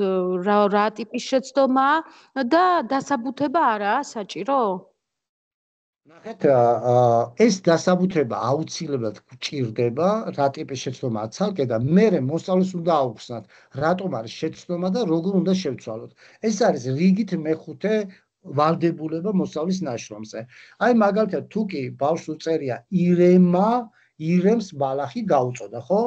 რა ტიპის შეცდომაა და დასაბუთება არაა საჭირო? ნახეთ, ეს დასაბუთება აუცილებლად გჭირდება, რა ტიპის შეცდომაა ცალკე და მერე მოსწავლეს უნდა აუხსნათ, რატომ არის შეცდომა და როგორ უნდა შევცვალოთ. ეს არის რიგით მე-5 ვალდებულება მოსწავლის ნაშრომზე. აი მაგალითად, თუ კი ბავშვს უწერია ირემს ბალახი გაუწოდა, ხო?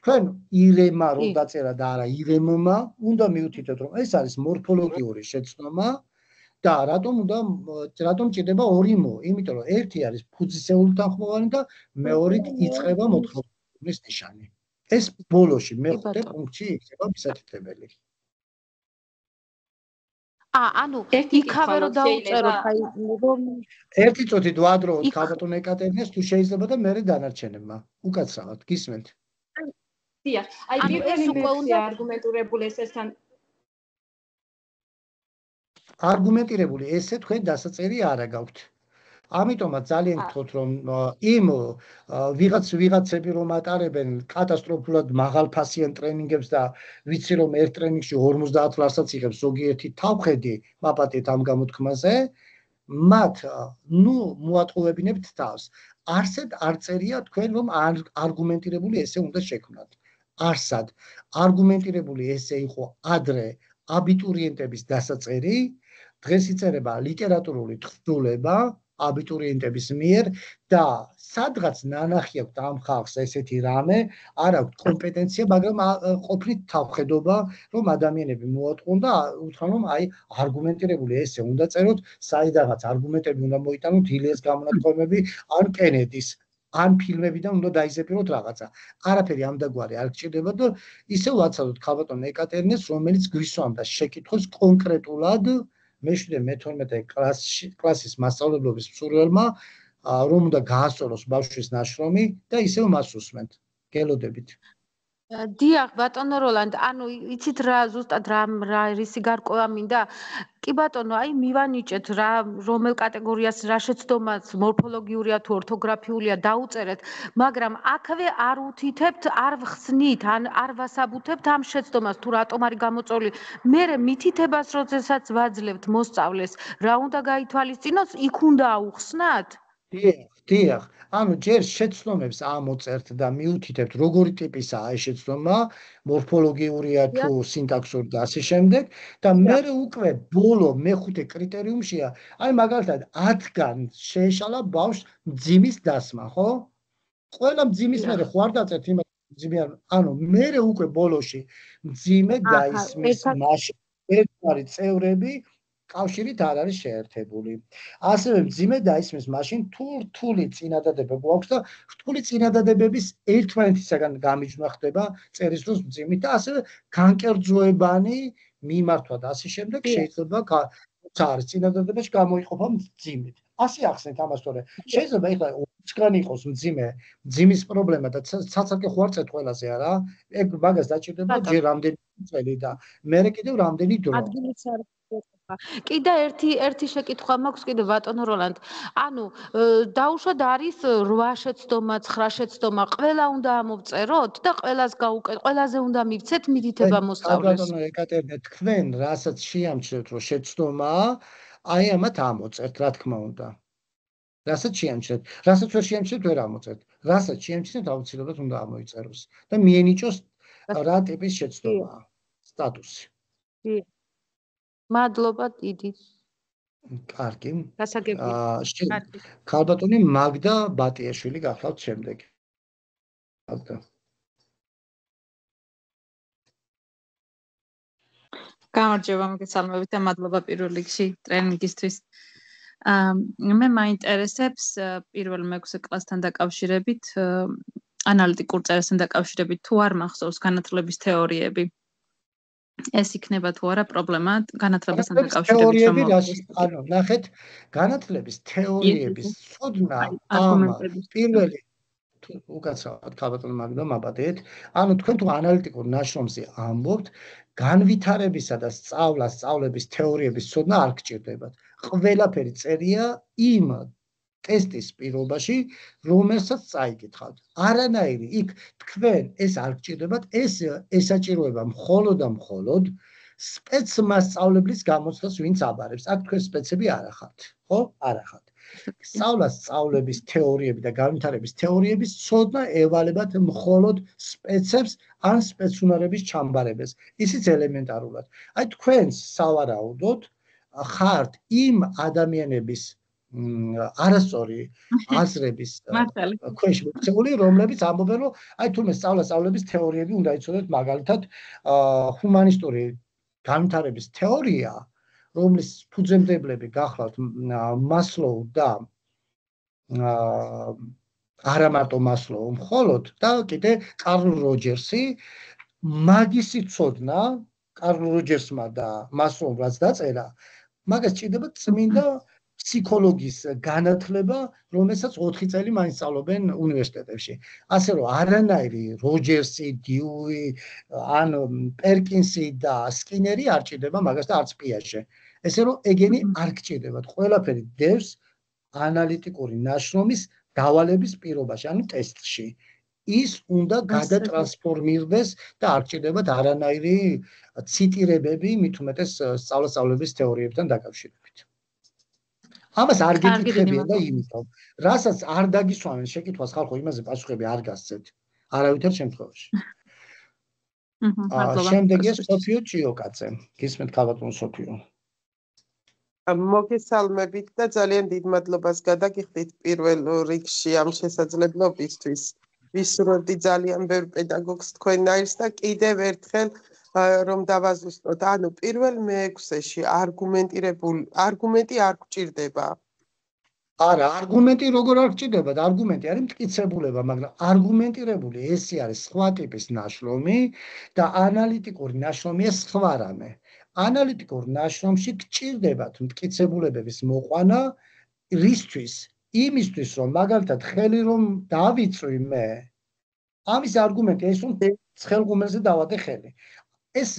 თქვენ ირემა რომ დაწერა და არა ირემმა, უნდა მიუთითოთ, რომ ეს არის მორფოლოგიური შეცდომა. და რატომ ჭირდება ორი მო? იმიტომ რომ ერთი არის ფუძისეული თანხმოვანი და მეორით იწყება მოთხრობის ნიშანი. ეს ბოლოში მე-5 პუნქტში იქნება მისათითებელი. ანუ იქავე რომ დაუწეროთ, აი რომ ერთი წუთით ვადროოთ ქალბატონ ეკატერინეს, თუ შეიძლება და მერე დანარჩენებმა. უკაცრავად, გისმენთ? დიახ, აი პირველი მე არგუმენტირებული ესესთან არგუმენტირებული ესე თქვენ დასაწერი არა გაქვთ. ამიტომაც ძალიან გთხოვთ რომ იმ ვიღაცები რომ ატარებენ კატასტროფულად მაღალფასიან ტრენინგებს და ვიცი რომ ერთ ტრენინგში 50 ლარსაც იღებს ზოგიერთი თავხედი, მაპატეთ ამ გამოთქმაზე, მათ მოატყუებინებთ თავს. არსად არ წერია თქვენ რომ არგუმენტირებული ესე უნდა შექმნათ. არსად არგუმენტირებული ესე იყო ადრე აბიტურიენტების დასაწერი, დღეს იწერება ლიტერატურული თხზულება აბიტურიენტების მიერ და სადღაც ნანახი აქვს ამ ხალხს ესეთი რამე, არ აქვს კომპეტენცია, მაგრამ ყოფნით თავხედობა, რომ ადამიანები მოატყუონ და უთხრან რომ აი არგუმენტირებული ესე უნდა წეროთ, საიდანაც არგუმენტები უნდა მოიტანოთ ილიას გამონათქვამები ან კენედის ან ფილმებიდან უნდა დაიზეპიროთ რაღაცა. არაფერი ამდაგვარი არ გჭირდება და ისევ ვაცადოთ ქალბატონ ეკატერინეს, რომელიც გვისვამდა შეკითხვას კონკრეტულად მე-7 მე-12 კლასის მასწავლებლობის მსურველმა, რომ უნდა გაასწოროს ბავშვის ნაშრომი და ისევ მას უსმენთ. გელოდებით. დიახ, ბატონო როლანდ, ანუ იცით რა ზუსტად რა რისი გარკვევა მინდა? კი ბატონო, აი მივანიჭეთ რა რომელ კატეგორიას რა შეცდომაც მორფოლოგიურია თუ ორთოგრაფიულია დაუწერეთ, მაგრამ აქვე არ უთითებთ, არ ვხსნით, არ ვასაბუთებთ ამ შეცდომას თუ რატომ არის გამოწვეული. მერე მითითებას როდესაც ვაძლევთ მოსწავლეს, რა უნდა გაითვალისწინოს, იქ უნდა აუხსნათ? დიახ, ანუ ჯერ შეცდომებს ამოწერთ და მიუთითებთ როგორი ტიპისაა ეს შეცდომა, მორფოლოგიურია თუ სინტაქსური და ასე შემდეგ და მერე უკვე ბოლო მეხუთე კრიტერიუმშია, აი მაგალითად 10-გან შეეშალა ბავშვს მძიმის დასმა, ხო? ყველა მძიმის მერე ხო არ დაწერთ იმას მძიმე, ანუ მერე უკვე ბოლოში მძიმე გაისმის მაშინ ერთგვარი წევრები კავშირით არ არის შეერთებული. ასევე მძიმე დაისმის მაშინ თუ რთული წინადადება გვაქვს და რთული წინადადებების ერთმანეთისაგან გამიჯვნა ხდება წერის დროს მძიმით და ასევე განკერძოებანი მიმართვა და ასე შემდეგ შეიძლება არის წინადადებაში გამოიყოფა მძიმით. ასე ახსნით ამას თორე შეიძლება ეხლა 20-გან იყოს მძიმის პრობლემა და ცალ-ცალკე ხო არ წერთ ყველაზე არა? ეგ მაგას დაჭირდება ჯერ რამდენი წელი და მერე კიდევ რამდენი დრო. ადგილიც არ კიდე ერთი შეკითხვა მაქვს კიდე ბატონო როლანდ. ანუ დაუშვათ არის 8 შეცდომა, 9 შეცდომა, ყველა უნდა ამოვწეროთ და ყველაზე უნდა მივცეთ მითითება მოსწავლეს. ბატონო ეკატერინე, თქვენ რასაც შეამჩნევთ რომ შეცდომაა, აი ამათ ამოწერთ, რა თქმა უნდა. რასაც შეამჩნევთ, რასაც ვერ შეამჩნევთ, ვერ ამოწერთ. რასაც შეამჩნევთ, აუცილებლად უნდა ამოიწეროს და მიენიჭოს რა ტიპის შეცდომაა, სტატუსი. მადლობა დიდი. კარგი. გასაგებია. ქალბატონი მაგდა ბატიაშვილი გახლავთ შემდეგ. მაგდა. გამარჯობა, მოგესალმებით და მადლობა პირველ რიგში ტრენინგისთვის. მე მაინტერესებს პირველ მე-6 კლასთან დაკავშირებით, ანალიტიკურ წერასთან დაკავშირებით თუ არ მახსოვს განათლების თეორიები. ეს იქნება თუ არა პრობლემა განათლებასთან დაკავშირებით რომ ანუ ნახეთ განათლების თეორიების ცოდნა პირველი უკაცრავად ქალბატონო მაგდა მაბადეთ ანუ თქვენ თუ ანალიტიკურ ნაშრომზე ამბობთ განვითარებისა და სწავლების თეორიების ცოდნა არ გჭირდებათ ყველაფერი წერია იმ ტესტის პირობაში რომელსაც წაიკითხავთ არანაირი იქ თქვენ ეს არ გჭირდებათ ეს ესაჭიროება მხოლოდ და მხოლოდ სპეცმასწავლებლის გამოცდას ვინც აბარებს აქ თქვენ სპეცები არ ახართ ხო არ ახართ სწავლების თეორიები და განვითარების თეორიების ცოდნა ევალებათ მხოლოდ სპეცებს ან სპეცუნარების ჩამბარებას ისიც ელემენტარულად აი თქვენ სავარაუდოდ ხართ იმ ადამიანების არასწორი აზრების ქვეშ მოქცეული რომლებიც ამბობენ რომ აი თურმე სწავლების თეორიები უნდა იცოდეთ მაგალითად ჰუმანისტური განვითარების თეორია რომლის ფუძემდებლები გახლავთ მასლოუ და არა მარტო მასლოუ მხოლოდ და კიდე კარლ როჯერსი მაგისი ცოდნა კარლ როჯერსმა და მასლოუმ რაც დაწერა მაგას ჭირდება წმინდა ფსიქოლოგიის განათლება, რომელსაც 4 წელი მაინც სწავლობენ უნივერსიტეტებში. ასე რომ არანაირი როჯერსი, დიუი, ან პერკინსი და სკინერი არ ჭირდება მაგას და არც პიაჟე. ესე რომ ეგენი არ გჭირდებათ. ყველაფერი დევს ანალიტიკური ნაშრომის დავალების პირობაში, ანუ ტესტში. ის უნდა გადატრანსფორმირდეს და არ გჭირდებათ არანაირი ციტირებები, მით უმეტეს სწავლების თეორიებთან დაკავშირებით. ამას არ გეკითხებიან და იმიტომ, რასაც არ დაგისვამენ შეკითხვას ხალხო იმაზე პასუხები არ გასცეთ. არავითარ შემთხვევაში. შემდეგია სოფიო ჭიოკაძე. გისმენთ ქალბატონო სოფიო. მოგესალმებით და ძალიან დიდ მადლობას გადაგიხდით პირველ რიგში ამ შესაძლებლობისთვის. ვისურვებდი ძალიან ბევრ პედაგოგს თქვენნაირს და კიდევ ერთხელ რომ დავაზუსტოთ, ანუ პირველ მე-6-ში არგუმენტი არ გჭირდება. არა, არგუმენტი როგორ არ გჭირდებათ? არგუმენტი არის მტკიცებულება, მაგრამ არგუმენტირებული ესე არის სხვა ტიპის ნაშრომი და ანალიტიკური ნაშრომია სხვა რამე. ანალიტიკურ ნაშრომში გჭირდებათ მტკიცებულებების მოყვანა რისთვის? იმისთვის, რომ მაგალითად ხელი რომ დავიწვი მე, ამის არგუმენტი ეს რომ ცხელყუმელზე დავადე ხელი. ეს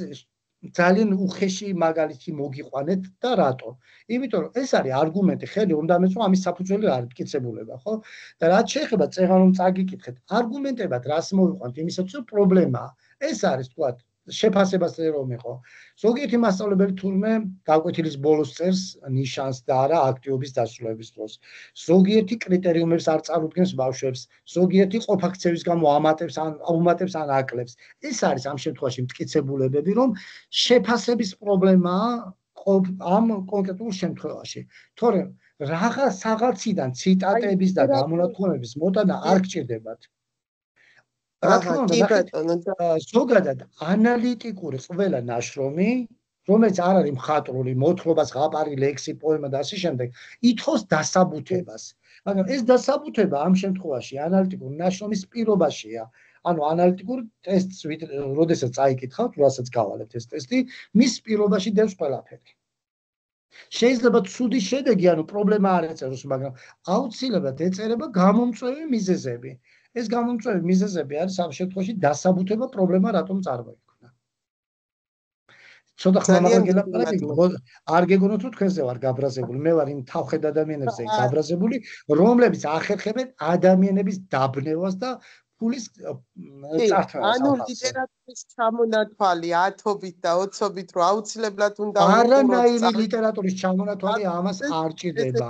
ძალიან უხეში მაგალითი მოგიყვანეთ და რატო? იმიტომ რომ ეს არის არგუმენტი, ხელი უნდა მეწვა ამის საფუძველი არ მტკიცებულება, ხო? და რაც შეეხება წეღან რომ წაგიკითხეთ, არგუმენტებად რას მოვიყვანთ, იმისაც რომ პრობლემაა. ეს არის თქვა შეფასებაზე რომ იყო. ზოგიერთი მასწავლებელი თურმე გაკვეთილის ბოლოს წერს ნიშანს და არა აქტივობის დასრულების დროს. ზოგიერთი კრიტერიუმებს არ წარუდგენს ბავშვებს, ზოგიერთი ყოფაქცევის გამო ამატებს ან აკლებს. ეს არის ამ შემთხვევაში მტკიცებულებები, რომ შეფასების პრობლემაა ამ კონკრეტულ შემთხვევაში. თორემ რაღაციდან ციტატების და გამონათქვამების მოტანა არ გჭირდებათ. რა თქმა უნდა, ზოგადად ანალიტიკური ყველა ნაშრომი, რომელიც არ არის მხატვრული, მოთხრობა, ზღაპარი, ლექსი, პოემა და ასე შემდეგ, ითხოვს დასაბუთებას. მაგრამ ეს დასაბუთება ამ შემთხვევაში ანალიტიკური ნაშრომის პირობაშია. ანუ ანალიტიკურ ტესტს, როდესაც წაიკითხავთ, რასაც გავალებთ ეს ტესტი, მის პირობაში დევს ყველაფერი. შეიძლება ცუდი შედეგი, ანუ პრობლემა არ ეწეროს, მაგრამ აუცილებლად ეწერება გამომწვევი მიზეზები. ეს გამომწვევი მიზეზები არის ამ შემთხვევაში დასაბუთება პრობლემა რატომ წარმოიქმნა. ცოტა ხმა მაგალითად გელაპარაკე, არ გეგონოთ რომ თქვენზე ვარ გაბრაზებული, მე ვარ იმ თავხედ ადამიანებზე გაბრაზებული, რომლებიც ახერხებენ ადამიანების დაბნევას და ფულის წართვას. ანუ ლიტერატურის ჩამონათვალი 10-ობით და 20-ობით რო აუცილებლად უნდა არანაირი ლიტერატურის ჩამონათვალი ამას არ ჭირდება.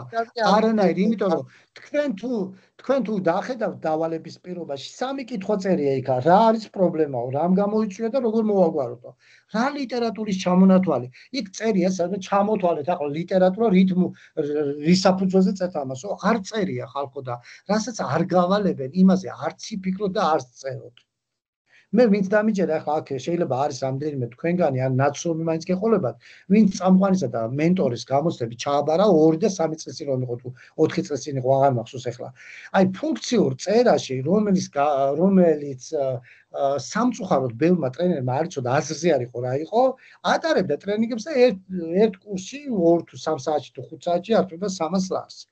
არანაირი, იმიტომ რომ თქვენ თუ დახედავთ დავალების პირობაში, სამი კითხვა წერია იქ, რა არის პრობლემაო, რამ გამოიწვია და როგორ მოვაგვაროთ. რა ლიტერატურის ჩამონათვალი? იქ წერია, სადაც ჩამოთვალეთ ახლა ლიტერატურა რის საფუძველზე წერთ ამასო, არ წერია ხალხო და რასაც არ გავალებენ, იმაზე არც იფიქროთ და არც წეროთ. მე ვინც დამიჯერა ახლა აქ შეიძლება არის რამდენიმე თქვენგანი ან ნაცნობი მაინც გეყოლებათ, ვინც წამყვანისა და მენტორის გამოცდები ჩააბარა 2 და 3 წელი წინ რომ იყო თუ 4 წელი წინ იყო, აღარ მახსოვს ახლა. აი ფუნქციურ წერაში, რომელიც სამწუხაროდ ბევრმა ტრენერმა არ იცოდა, აზრზე არ იყო რა იყო, ატარებდა ტრენინგებს და ერთ კურსში 2 თუ 3 საათში თუ 5 საათში ართვება 300 ლარს.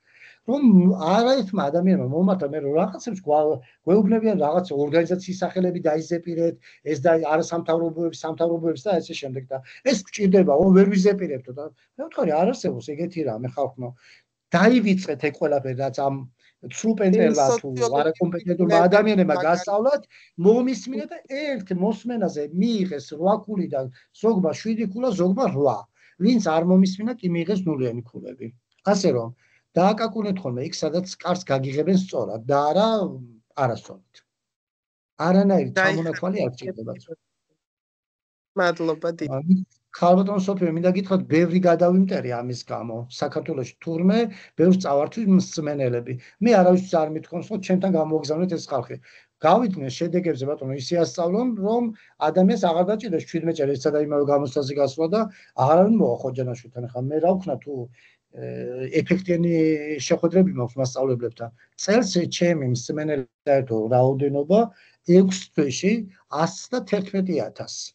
რომ არაერთმა ადამიანმა მომართა მე რომ რაღაცებს გვეუბნებიან რაღაც ორგანიზაციის სახელები დაიზეპირეთ, ეს და სამთავრობოების და ასე შემდეგ და ეს გჭირდებაო, ვერ ვიზეპირებთო და მე ვთქვი არ არსებობს ეგეთი რამე ხალხო. დაივიწყეთ ეგ ყველაფერი რაც ამ ცრუპენტერლა თუ არაკომპეტენტურმა ადამიანებმა გასწავლათ, მომისმინეთ და ერთ მოსმენაზე მიიღეს 8 ქულიდან ზოგმა 7 ქულა, ზოგმა 8. ვინც არ მომისმინა, კი მიიღეს 0-იანი ქულები. ასე რომ დააკაკუნეთ ხოლმე იქ, სადაც კარს გაგიღებენ სწორად და არა არასწორად. არანაირი ჩამონათვალი არ გჭირდებათ. მადლობა დიდი. ხალბატონ სოფიო, მინდა გითხრათ, ბევრი გადავიმტერი ამის გამო. საქართველოში თურმე ბევრს წავართვის მსმენელები. მე არავის არ მithქვამს, რომ ჩემთან გამოგზავნეთ ეს ხალხი. გავიდნენ შედეგებზე, ბატონო, ისე ასწავლონ, რომ ადამიანს აღარ დაჭირდეს 17 წელი ესა და იმავე გამოცდაზე გასვლა და აღარავინ მოვა ხოჯანაშვილთან. ახლა მე რა ვქნა თუ ეფექტიანი შეხვედრები მაქვს მასწავლებლებთან. წელს ჩემი მსმენელთა ერთო რაოდენობა 6 თვეში 111,000.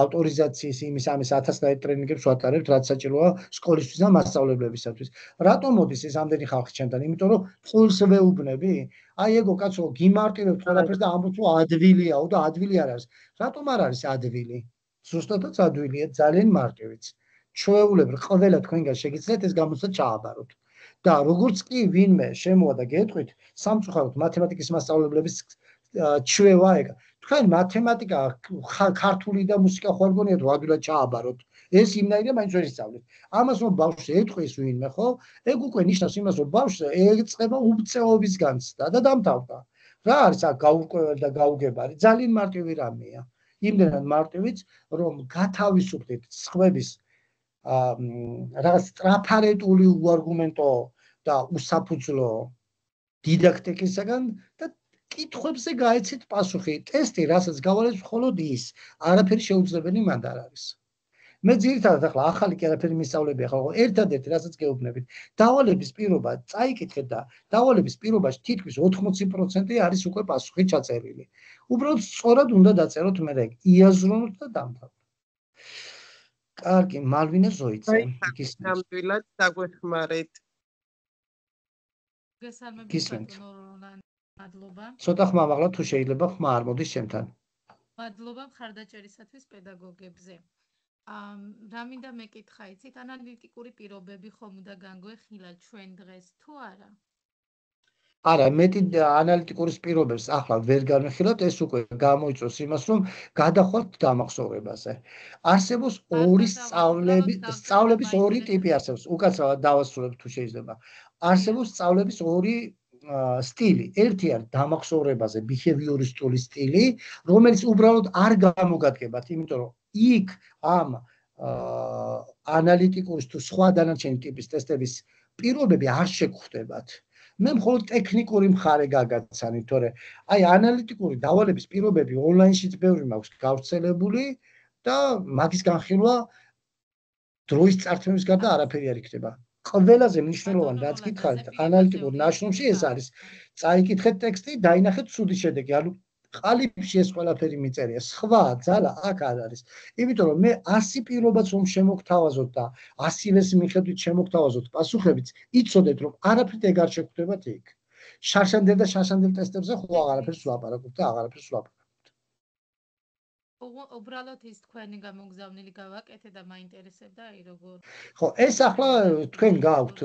ავტორიზაციის იმის ამის 1000 და ტრენინგებს ვატარებთ, რაც საჭიროა სკოლისთვის და მასწავლებლებისათვის. რატომ მოდის ეს ამდენი ხალხი ჩემთან? იმიტომ რომ წყვილს ვეუბნები. აი ეგო კაცო, გიმარტივებთ ყველაფერს და ამბობთ რომ ადვილიაო და ადვილი არ არის. რატომ არ არის ადვილი? ზუსტადაც ადვილია, ძალიან მარტივიც. ჩვეულებრივ ყველა თქვენგან შეგიძლიათ ეს გამოცდა ჩააბაროთ. და როგორც კი ვინმე შემოვა და გეტყვით, სამწუხაროდ მათემატიკის მასწავლებლების ჩვევა ეგა. თქვენ მათემატიკა, ქართული და მუსიკა ხო არ გონიათ რომ ადვილად ჩააბაროთ. ეს იმნაირია მაინც ვერ ისწავლეთ. ამას რომ ბავშვს ეტყვის ვინმე, ხო? ეგ უკვე ნიშნავს იმას, რომ ბავშვს ეწყება უბწეობის განცდა და დამთავრდა. რა არის აქ გაურკვეველი და გაუგებარი? ძალიან მარტივი რამეა. იმდენად მარტივიც, რომ გათავისუფლდით სხვების რაღაც ტრაფარეტული უარგუმენტო და უსაფუძვლო დიდაქტიკისაგან და კითხვებზე გაეცით პასუხი. ტესტი, რასაც გავალებთ, მხოლოდ ის, არაფერი შეუძლებელი მანდ არ არის. მე ძირითადად ახლა ახალი კი არაფერი მისწავლები ახლა ერთადერთი რასაც გეუბნებით, დავალების პირობა წაიკითხეთ და დავალების პირობაში თითქმის 80% არის უკვე პასუხი ჩაწერილი. უბრალოდ სწორად უნდა დაწეროთ მე ეგ, იაზრუნოთ და დამთავრდეთ. კარგი, მალვინა ზოიცე. ნამდვილად დაგვეხმარეთ. გესალმებით ბატონო, მადლობა. ცოტა ხმა მაღლა თუ შეიძლება ხმა არ მოდის ჩემთან. მადლობა მხარდაჭერისათვის პედაგოგებზე. რა მინდა მეკითხა იცით, ანალიტიკური პირობები ხომ უნდა განგვეხილა ჩვენ დღეს თუ არა? არა, მეტი ანალიტიკურის პირობებს ახლა ვერ განვიხილავთ, ეს უკვე გამოიწვევს იმას, რომ გადახვართ დამახსოვრებაზე. არსებობს ორი სწავლების ორი ტიპი არსებობს. უკაცრავად დავასრულებ თუ შეიძლება. არსებობს სწავლების ორი სტილი. ერთი არის დამახსოვრებაზე ბიჰევიორისტული სტილი, რომელიც უბრალოდ არ გამოგადგებათ, იმიტომ რომ იქ ამ ანალიტიკურის თუ სხვა დანარჩენი ტიპის ტესტების პირობები არ შეგხვდებათ. მე მხოლოდ ტექნიკური მხარე გაგაცანით, თორე აი ანალიტიკური დავალების პირობები ონლაინშიც ბევრი მაქვს გავრცელებული და მაგის განხილვა დროის წარქმევის გარდა არაფერი არ იქნება. ყველაზე მნიშვნელოვანი რაც გითხარით ანალიტიკურ ნაშრომში ეს არის წაიკითხეთ ტექსტი, დაინახეთ ცუდი შედეგი, ანუ ყალიბში ეს ყველაფერი მიწერია. სხვა ძალა აქ არ არის. იმიტომ რომ მე 100 პირობაც რომ შემოგთავაზოთ და 100-ის მიხედვით შემოგთავაზოთ პასუხებიც, იცოდეთ რომ არაფრით ეგ არ შეგხვდებათ იქ. შარშანდელ და შარშანდელ ტესტებზე ხო აღარაფერს ვაპარაკობთ და აღარაფერს ვაპარაკობთ. უბრალოდ ის თქვენი გამოგზავნილი გავაკეთე და მაინტერესებდა აი როგორ. ხო, ეს ახლა თქვენ გაქვთ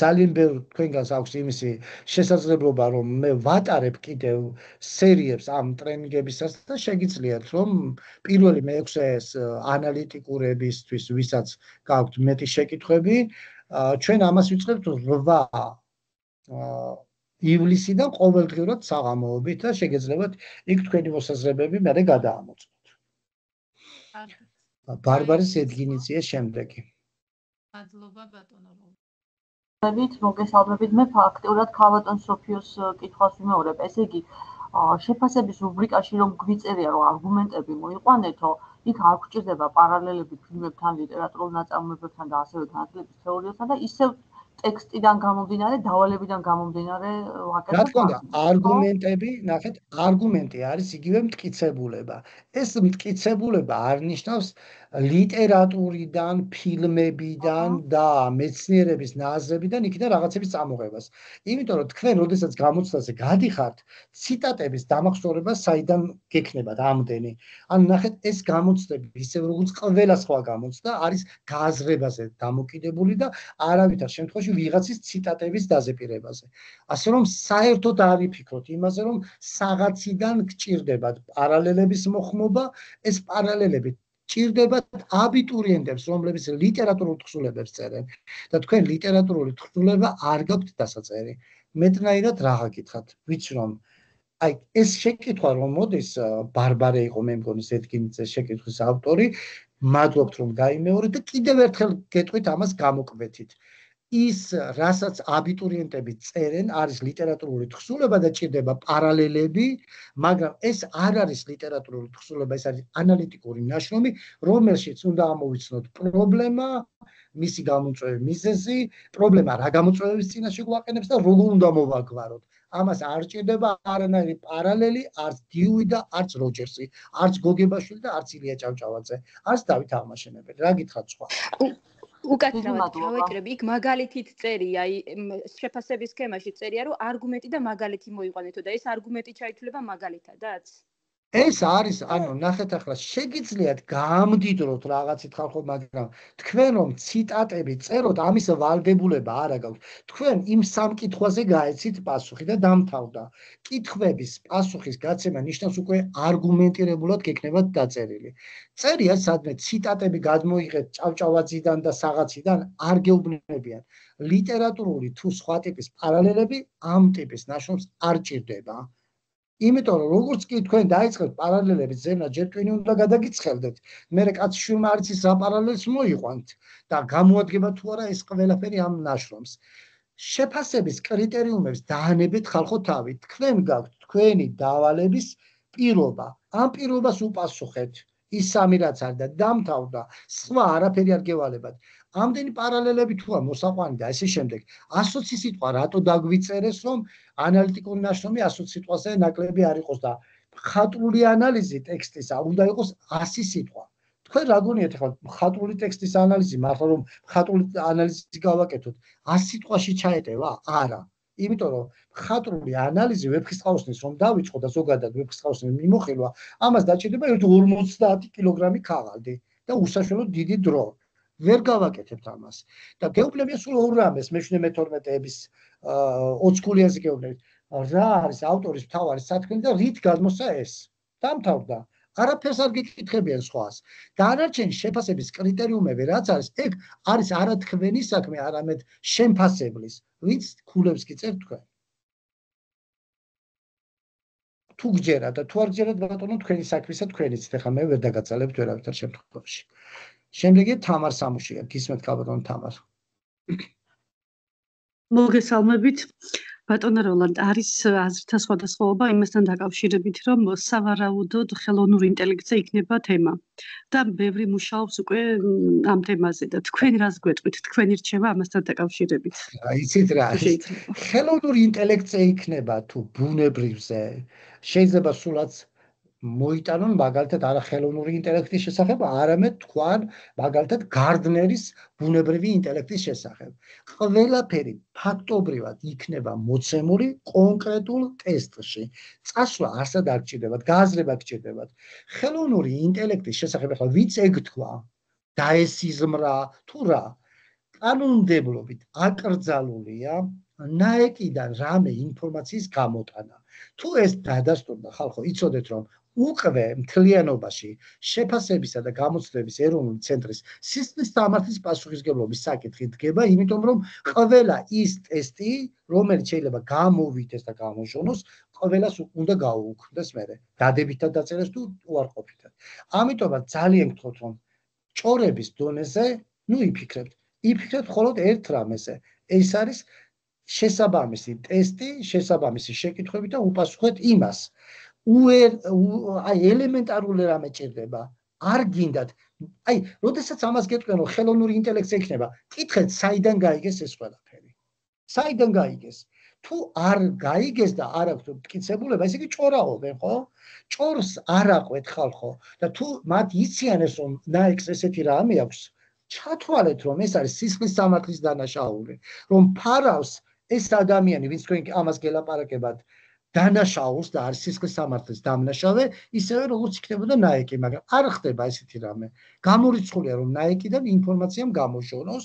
ძალიან ბევრი თქვენგანს აქვს იმისი შესაძლებლობა რომ მე ვატარებ კიდევ სერიებს ამ ტრენინგებისას და შეგიძლიათ რომ პირველი მე-6-ეს ანალიტიკურებისთვის ვისაც გაქვთ მეტი შეკითხვები, ჩვენ ამას ვიწყებთ 8 ივლისიდან ყოველდღიურად საღამოობით და შეგეძლებათ იქ თქვენი მოსაზრებები მე გადაამოწმოთ. ბარბარეს ედგინიციეს შემდეგი. მადლობა ბატონო. მოგესალმებით, მე ფაქტიურად ქალბატონ სოფიოს კითხვას ვიმეორებ. ესე იგი, შეფასების რუბრიკაში რომ გვიწერია რომ არგუმენტები მოიყვანეთო, იქ არ გვჭირდება პარალელები ფილმებთან, ლიტერატურულ ნაწარმოებებთან და ასევე განათლების თეორიასთან და ისევ ტექსტიდან გამომდინარე, დავალებიდან გამომდინარე რა თქმა უნდა, არგუმენტები, ნახეთ, არგუმენტი არის იგივე მტკიცებულება. ეს მტკიცებულება არ ნიშნავს ლიტერატურიდან, ფილმებიდან და მეცნიერების ნაზრებიდან იქიდან რაღაცების წამოღებას. იმიტომ რომ თქვენ, როდესაც გამოცდაზე გადიხართ, ციტატების დამახსოვრება საიდან გექნებათ ამდენი. ანუ ნახეთ, ეს გამოცდები, ისევ როგორც ყველა სხვა გამოცდა, არის გააზრებაზე დამოკიდებული და არავითარ შემთხვევაში ვიღაცის ციტატების დაზეპირებაზე. ასე რომ საერთოდ არ ვიფიქროთ იმაზე, რომ საღაციდან გჭირდებათ პარალელების მოხმობა, ეს პარალელები ჭირდებათ აბიტურიენტებს, რომლებიც ლიტერატურულ თხზულებებს წერენ და თქვენ ლიტერატურული თხზულება არ გაქვთ დასაწერი. მეტნაირად რა გაგითხათ? ვიცი რომ აი ეს შეკითხვა რომ მოდის ბარბარე იყო მე მგონი ზედგინიძეს შეკითხვის ავტორი, მადლობთ რომ გაიმეორეთ და კიდევ ერთხელ გეტყვით ამას გამოკვეთით. ის რასაც აბიტურიენტები წერენ არის ლიტერატურული თხზულება და ჭირდება პარალელები, მაგრამ ეს არ არის ლიტერატურული თხზულება, ეს არის ანალიტიკური ნაშრომი, რომელშიც უნდა ამოვიცნოთ პრობლემა, მისი გამოწვევის მიზეზი, პრობლემა რა გამოწვევების წინაშე გვაყენებს და როგორ უნდა მოვაგვაროთ. ამას არ ჭირდება არანაირი პარალელი, არც დიუი და არც როჯერსი, არც გოგებაშვილი და არც ილია ჭავჭავაძე, არც დავით აღმაშენებელი. რა გითხრათ სხვა? უკაცრავად ჩავეკრები, იქ მაგალითით წერია, შეფასების სქემაში წერია, რომ არგუმენტი და მაგალითი მოიყვანეთო და ეს არგუმენტი ჩაითვლება მაგალითადაც. ეს არის, ანუ ნახეთ ახლა შეგიძლიათ გამდიდროთ რაღაცით ხალხო, მაგრამ თქვენ რომ ციტატები წეროთ, ამის ვალდებულება არა გაქვთ. თქვენ იმ სამ კითხვაზე გაეცით პასუხი და დამთავრდა. კითხვების პასუხის გაცემა ნიშნავს უკვე არგუმენტირებულად გექნებათ დაწერილი. წერია სადმე ციტატები გადმოიღეთ ჭავჭავაძიდან და საღაციდან არ გეუბნებიან. ლიტერატურული თუ სხვა ტიპის პარალელები ამ ტიპის ნაშრომს არ ჭირდება. იმიტომ რომ როგორც კი თქვენ დაიწყებთ პარალელების ზენა, ჯერ თქვენ უნდა გადაგიცხელდეთ. მერე კაცი შვილმა არ იცის რა პარალელს მოიყვანთ და გამოადგება თუ არა ეს ყველაფერი ამ ნაშრომს. შეფასების კრიტერიუმებს დაანებეთ ხალხო თავი. თქვენ გაქვთ თქვენი დავალების პირობა. ამ პირობას უპასუხეთ. ის სამი რაც არის და დამთავრდა. სხვა არაფერი არ გევალებათ. ამდენი პარალელები თუა მოსაყვანი და ესე შემდეგ. 120 სიტყვა რატო დაგვიწერეს რომ ანალიტიკური ნაშრომი 120 სიტყვაზე ნაკლები არ იყოს და ხატრული ანალიზი ტექსტისა უნდა იყოს 100 სიტყვა. თქვენ რა გონიათ ახლა ხატრული ტექსტის ანალიზი, მართლა რომ ხატრული ანალიზი გავაკეთოთ 100 სიტყვაში ჩაეტევა? არა. იმიტომ რომ მხატვრული ანალიზი ვეფხისტყაოსნის რომ დავიწყო და ზოგადად ვეფხისტყაოსნის მიმოხილვა, ამას დაჭირდება 50 კილოგრამი ქაღალდი და უსაშველოდ დიდი დრო. ვერ გავაკეთებთ ამას. და გეუბნებიან სულ ორ რამეს, მე-12-ების 20 ქულიანზე გეუბნებით. რა არის ავტორის მთავარი სათქმელი და რით გადმოსცა ეს? დამთავრდა. არაფერს არ გეკითხებიან სხვას. დანარჩენი შეფასების კრიტერიუმები რაც არის, ეგ არის არა თქვენი საქმე, არამედ შემფასებლის, ვინც ქულებს გიწერთ თქვენ. თუ გჯერათ და თუ არ გჯერათ, ბატონო, თქვენი საქმისა თქვენიც, ეხლა მე ვერ დაგაწალებთ ვერავითარ შემთხვევაში. შემდეგი თამარ სამუშია, გისმენთ ბატონო თამარ. მოგესალმებით. ბატონო როლანდ, არის აზრთა სხვადასხვაობა იმასთან დაკავშირებით, რომ სავარაუდოდ ხელოვნური ინტელექტზე იქნება თემა. და ბევრი მუშაობს უკვე ამ თემაზე და თქვენ რას გვეტყვით, თქვენი რჩევა ამასთან დაკავშირებით? იცით რა არის? ხელოვნური ინტელექტზე იქნება თუ ბუნებრივზე, შეიძლება სულაც მოიტანონ მაგალითად არა ხელოვნური ინტელექტის შესახებ, არამედ თქვან მაგალითად გარდნერის ბუნებრივი ინტელექტის შესახებ. ყველაფერი ფაქტობრივად იქნება მოცემული კონკრეტულ ტესტში. წასვლა არსად არ გჭირდებათ, გააზრება გჭირდებათ. ხელოვნური ინტელექტის შესახებ ახლა ვიც ეგ თქვა, დაესიზმრა თუ რა, კანონმდებლობით აკრძალულია ნაეკიდან რამე ინფორმაციის გამოტანა. თუ ეს დადასტურდა ხალხო, იცოდეთ რომ უკვე მთლიანობაში შეფასებისა და გამოცდების ეროვნული ცენტრის სისხლის სამართლის პასუხისმგებლობის საკითხი დგება, იმიტომ რომ ყველა ის ტესტი, რომელიც შეიძლება გამოვიდეს და გამოჟონოს, ყველას უნდა გაუუქმდეს მერე. დადებითად დაწერეს თუ უარყოფითად. ამიტომაც ძალიან გთხოვთ რომ ჭორების დონეზე, იფიქრებთ მხოლოდ ერთ რამეზე. ეს არის შესაბამისი ტესტი, შესაბამისი შეკითხვები და უპასუხეთ იმას. ელემენტარული რამე ჭირდება. არ გინდათ. როდესაც ამას გეტყვიან რომ ხელოვნური ინტელექტზე იქნება, კითხეთ საიდან გაიგეს ეს ყველაფერი. საიდან გაიგეს? თუ არ გაიგეს და არ აქვს მტკიცებულება, ესე იგი ჭორაობენ, ხო? ჭორს არ აყვეთ ხალხო და თუ მათ იციან ეს რომ ნაექს ესეთი რამე აქვს, ჩათვალეთ რომ ეს არის სისხლის სამართლის დანაშაული, რომ ფარავს ეს ადამიანი, ვინც თქვენ ამას გელაპარაკებათ, დანაშაულს და არის სისხლის სამართლის დამნაშავე, ისევე როგორც იქნებოდა ნაეკი, მაგრამ არ ხდება ესეთი რამე. გამორიცხულია რომ ნაეკიდან ინფორმაციამ გამოჟონოს,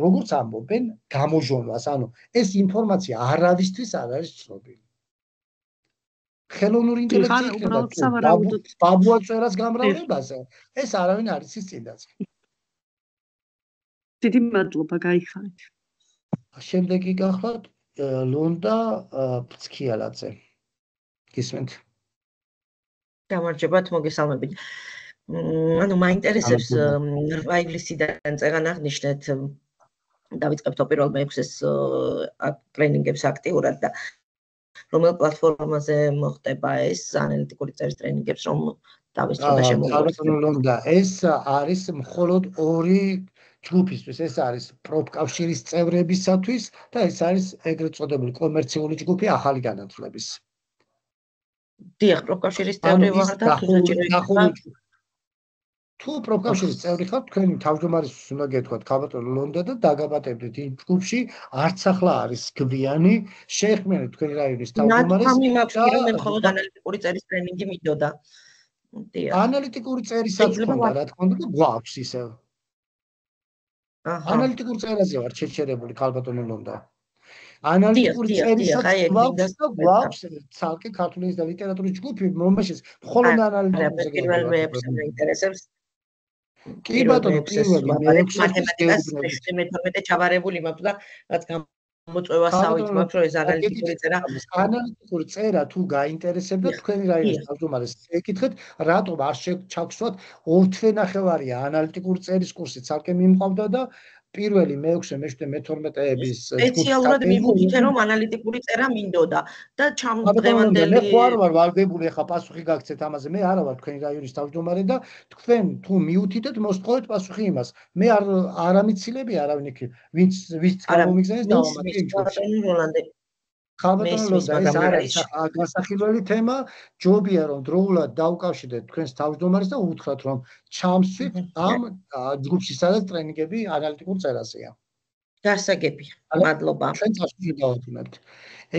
როგორც ამბობენ, გამოჟონვას, ანუ ეს ინფორმაცია არავისთვის არ არის ცნობილი. ხელოვნური ინტელექტი იქნება ბაბუა წერას გამრავლებაზე, ეს არავინ არ იცის წინდაც. დიდი მადლობა, გაიხარეთ. შემდეგი გახლავთ ლონდა ფცქიალაძე. გისმენთ? გამარჯობათ, მოგესალმებით. ანუ მაინტერესებს 8 ივლისიდან წეგან აღნიშნეთ დავიწყებთ პირველ მე-6-ეს ტრენინგებს აქტიურად და რომელ პლატფორმაზე მოხდება ეს ანალიტიკური წერის ტრენინგებს, რომ დავისწრო და შემოვიყვანოთ. ეს არის მხოლოდ ორი ჯგუფისთვის, ეს არის პროფკავშირის წევრებისათვის და ეს არის ეგრეთ წოდებული კომერციული ჯგუფი ახალი განათლების. დიახ, პროფკავშირის წევრი ვარ და თუ პროფკავშირის წევრი ხართ, თქვენი თავმჯდომარისთვის უნდა გეთქვათ ქალბატონო ლონდა და დაგაბატებდეთ იმ ჯგუფში, არც ახლა არის გვიანი, შეეხმიანეთ თქვენი რაიონის თავმჯდომარეს. ნათქვამი მაქვს, რომ მე მხოლოდ ანალიტიკური წერის ტრენინგი მინდოდა. დიახ. ანალიტიკური წერისაც ხონდა, რა თქმა უნდა, და გვაქვს ისევ. ანალიტიკურ წერაზე ვარ შეჩერებული ქალბატონო ლონდა. ანალიტიკური წერისაც გვაქვს ცალკე ქართული ენის და ლიტერატურის ჯგუფი, რომელშიც მხოლოდ ანალიტიკურზე პირველ მე-6-ს ინტერესებს. კი ბატონო, პირველი მე-12 ჩავარებული მაქვს და რაც გამოწვევა სავით მაქვს, რომ ეს ანალიტიკური წერა. ანალიტიკური წერა თუ გაინტერესებდა თქვენი რაიონის თავმჯდომარეს ეკითხეთ, რატომ არ ჩაგსვათ 2 თვე-ნახევარია ანალიტიკური წერის კურსი ცალკე მიმყავდა და პირველი მე-6, მე-7, მე-12-ების სპეციალურად მივუხდე რომ ანალიტიკური წერა მინდოდა და დღევანდელი მე ხო არ ვარ ვალდებული ახლა პასუხი გაგცეთ ამაზე, მე არა ვარ თქვენი რაიონის თავმჯდომარე და თქვენ თუ მიუთითეთ მოსთხოვეთ პასუხი იმას. მე არ ამიცილები არავინ იქ ვინც გამომიგზავნეს დავამატე. ხალბატონო ლონდა, ეს არის გასახილველი თემა, ჯობია რომ დროულად დავუკავშირდეთ თქვენს თავმჯდომარეს და უთხრათ რომ ჩამსვით ამ ჯგუფში, სადაც ტრენინგები ანალიტიკურ წერაზეა. გასაგებია. მადლობა. ჩვენ წასვლით დავადგინებთ.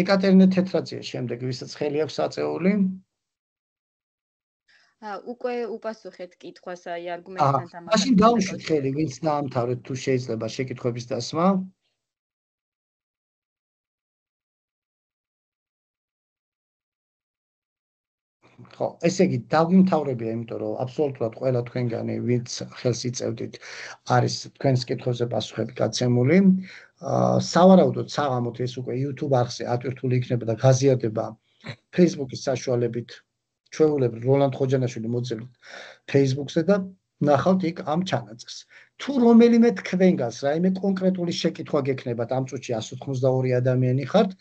ეკატერინე თეთრაძე შემდეგ ვისაც ხელი აქვს აწეული. უკვე უპასუხეთ კითხვას აი არგუმენტთან თამაშობთ. მაშინ დაუშვით ხელი, ვინც დაამთავრეთ თუ შეიძლება შეკითხვების დასმა. ხო, ესე იგი დავიმთავრებია, იმიტომ რომ აბსოლუტურად ყველა თქვენგანი, ვინც ხელს იწევდით, არის თქვენს კითხვებზე პასუხები გაცემული. სავარაუდოდ საღამოთ ეს უკვე YouTube არხზე ატვირთული იქნება და გაზიარდება Facebook-ის საშუალებით. ჩვეულებრივ როლანდ ხოჯანაშვილი მოძებნით Facebook-ზე და ნახავთ იქ ამ ჩანაწერს. თუ რომელიმე თქვენგანს რაიმე კონკრეტული შეკითხვა გექნებათ ამ წუთში 182 ადამიანი ხართ,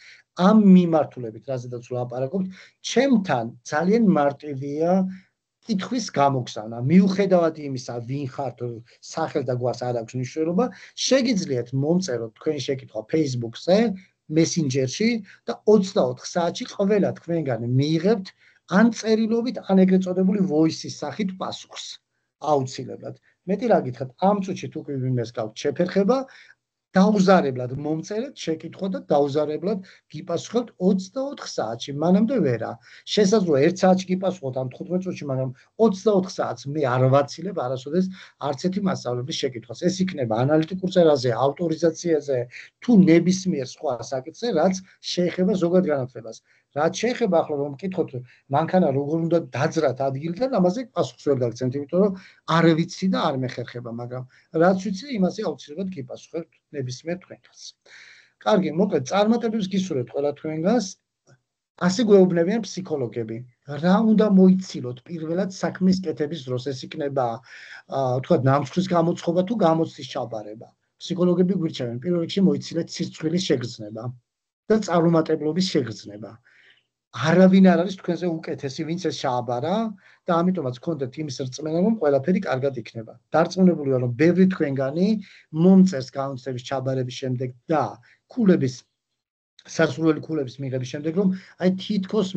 ამ მიმართულებით, რაზედაც ვლაპარაკობთ, ჩემთან ძალიან მარტივია კითხვის გამოგზავნა. მიუხედავად იმისა, ვინ ხართ, სახელ და გვარს არ აქვს მნიშვნელობა, შეგიძლიათ მომწეროთ თქვენი შეკითხვა Facebook-ზე, Messenger-ში და 24 საათში ყველა თქვენგანი მიიღებთ ან წერილობით, ან ეგრეთ წოდებული voice-ის სახით პასუხს. აუცილებლად. მეტი რა გითხრათ, ამ წუთში თუ კი ვინმეს გაქვთ შეფერხება, დაუზარებლად მომწერეთ შეკითხვა და დაუზარებლად გიპასუხებთ 24 საათში, მანამდე ვერა. შესაძლოა 1 საათში გიპასუხოთ ამ 15 წუთში, მაგრამ 24 საათს მე არ ვაცილებ არასოდეს არც ერთი მასწავლებლის შეკითხვას. ეს იქნება ანალიტიკურ წერაზე, ავტორიზაციაზე, თუ ნებისმიერ სხვა საკითხზე, რაც შეეხება ზოგად განათლებას. რაც შეეხება ახლა რომ მკითხოთ, მანქანა როგორ უნდა დაძრათ ადგილიდან, ამაზე პასუხს ვერ გაგცემთ, იმიტომ რომ არ ვიცი და არ მეხერხება, მაგრამ რაც ვიცი, იმაზე აუცილებლად გიპასუხებთ ნებისმიერ თქვენგანს. კარგი, მოკლედ წარმატებებს გისურვებთ ყველა თქვენგანს. ასე გვეუბნებიან ფსიქოლოგები. რა უნდა მოიცილოთ პირველად საქმის კეთების დროს, ეს იქნება თქვათ ნამსხვრის გამოცხობა თუ გამოცდის ჩაბარება. ფსიქოლოგები გვირჩევენ პირველ რიგში მოიცილეთ სირცხვილის შეგრძნება და წარუმატებლობის შეგრძნება. არავინ არ არის თქვენზე უკეთესი, ვინც ეს ჩააბარა და ამიტომაც გქონდეთ იმის რწმენა, რომ ყველაფერი კარგად იქნება. დარწმუნებული ვარ, რომ ბევრი თქვენგანი მომწერს გამოცდების ჩაბარების შემდეგ და სასურველი ქულების მიღების შემდეგ, რომ აი თითქოს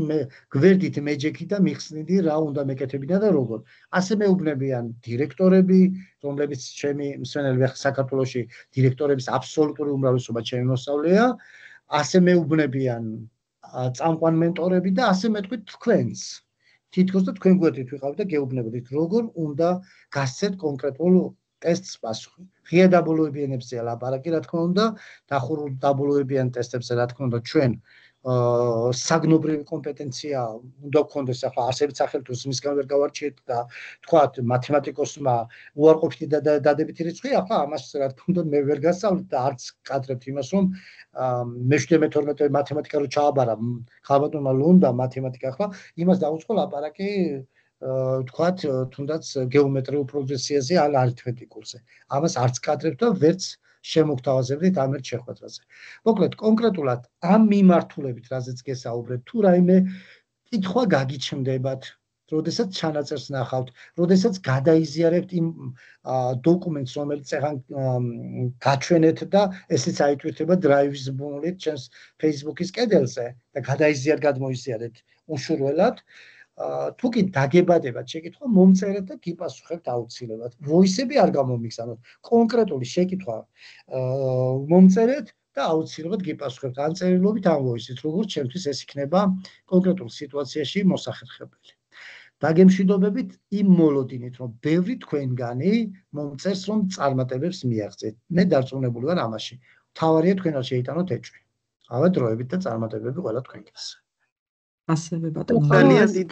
გვერდით მეჯექი და მიხსნიდი რა უნდა მეკეთებინა და როგორ. ასე მეუბნებიან დირექტორები, რომლებიც ჩემი მსვენელი საქართველოში დირექტორების აბსოლუტური უმრავლესობა ჩემი მოსწავლეა, ასე მეუბნებიან წამყვან მენტორები და ასე მეტყვით თქვენს. თითქოს და თქვენ გვერდით ვიყავით და გეუბნებოდით, როგორ უნდა გასცეთ კონკრეტულ ტესტს პასუხი. ღია დაბოლოებიანებზეა ლაპარაკი, რა თქმა უნდა, დახურულ დაბოლოებიან ტესტებზე, რა თქმა უნდა, ჩვენ საგნობრივი კომპეტენცია უნდა გქონდეს, ახლა არსებით სახელით მისგან ვერ გავარჩიეთ და თქვათ მათემატიკოსმა უარყოფითი და დადებითი რიცხვი, ახლა ამას რა თქმა უნდა მე ვერ გასწავლით და არც კადრებთ იმას, რომ მე-12 მათემატიკა რო ჩააბარა, ხალბატონმა ლუნდა მათემატიკა, ახლა იმას დაუწყო ლაპარაკი თქვათ თუნდაც გეომეტრიულ პროგრესიაზე ან არითმეტიკულზე. ამას არც კადრებთ და ვერც შემოგთავაზებდით ამ ერთ შეხვედრაზე. მოკლედ კონკრეტულად ამ მიმართულებით, რაზეც გესაუბრეთ, თუ რაიმე კითხვა გაგიჩნდებათ, როდესაც ჩანაწერს ნახავთ, როდესაც გადაიზიარებთ იმ დოკუმენტს, რომელიც ეხან გაჩვენეთ და ესეც აიტვირთება Drive-ის ბმულით ჩემს Facebook-ის კედელზე და გადმოიზიარეთ უშურველად. თუ კი დაგებადებათ შეკითხვა, მომწერეთ და გიპასუხებთ აუცილებლად. Voice-ები არ გამომიგზავნოთ. კონკრეტული შეკითხვა მომწერეთ და აუცილებლად გიპასუხებთ ან წერილობით, ან voice-ით, როგორც ჩემთვის ეს იქნება კონკრეტულ სიტუაციაში მოსახერხებელი. დაგემშვიდობებით იმ მოლოდინით, რომ ბევრი თქვენგანი მომწერს, რომ წარმატებებს მიაღწიეთ. მე დარწმუნებული ვარ ამაში. მთავარია თქვენ არ შეიტანოთ ეჭვი. ავე დროებით და წარმატებები ყველა თქვენგანს. ასევე ბატონო. ძალიან დიდი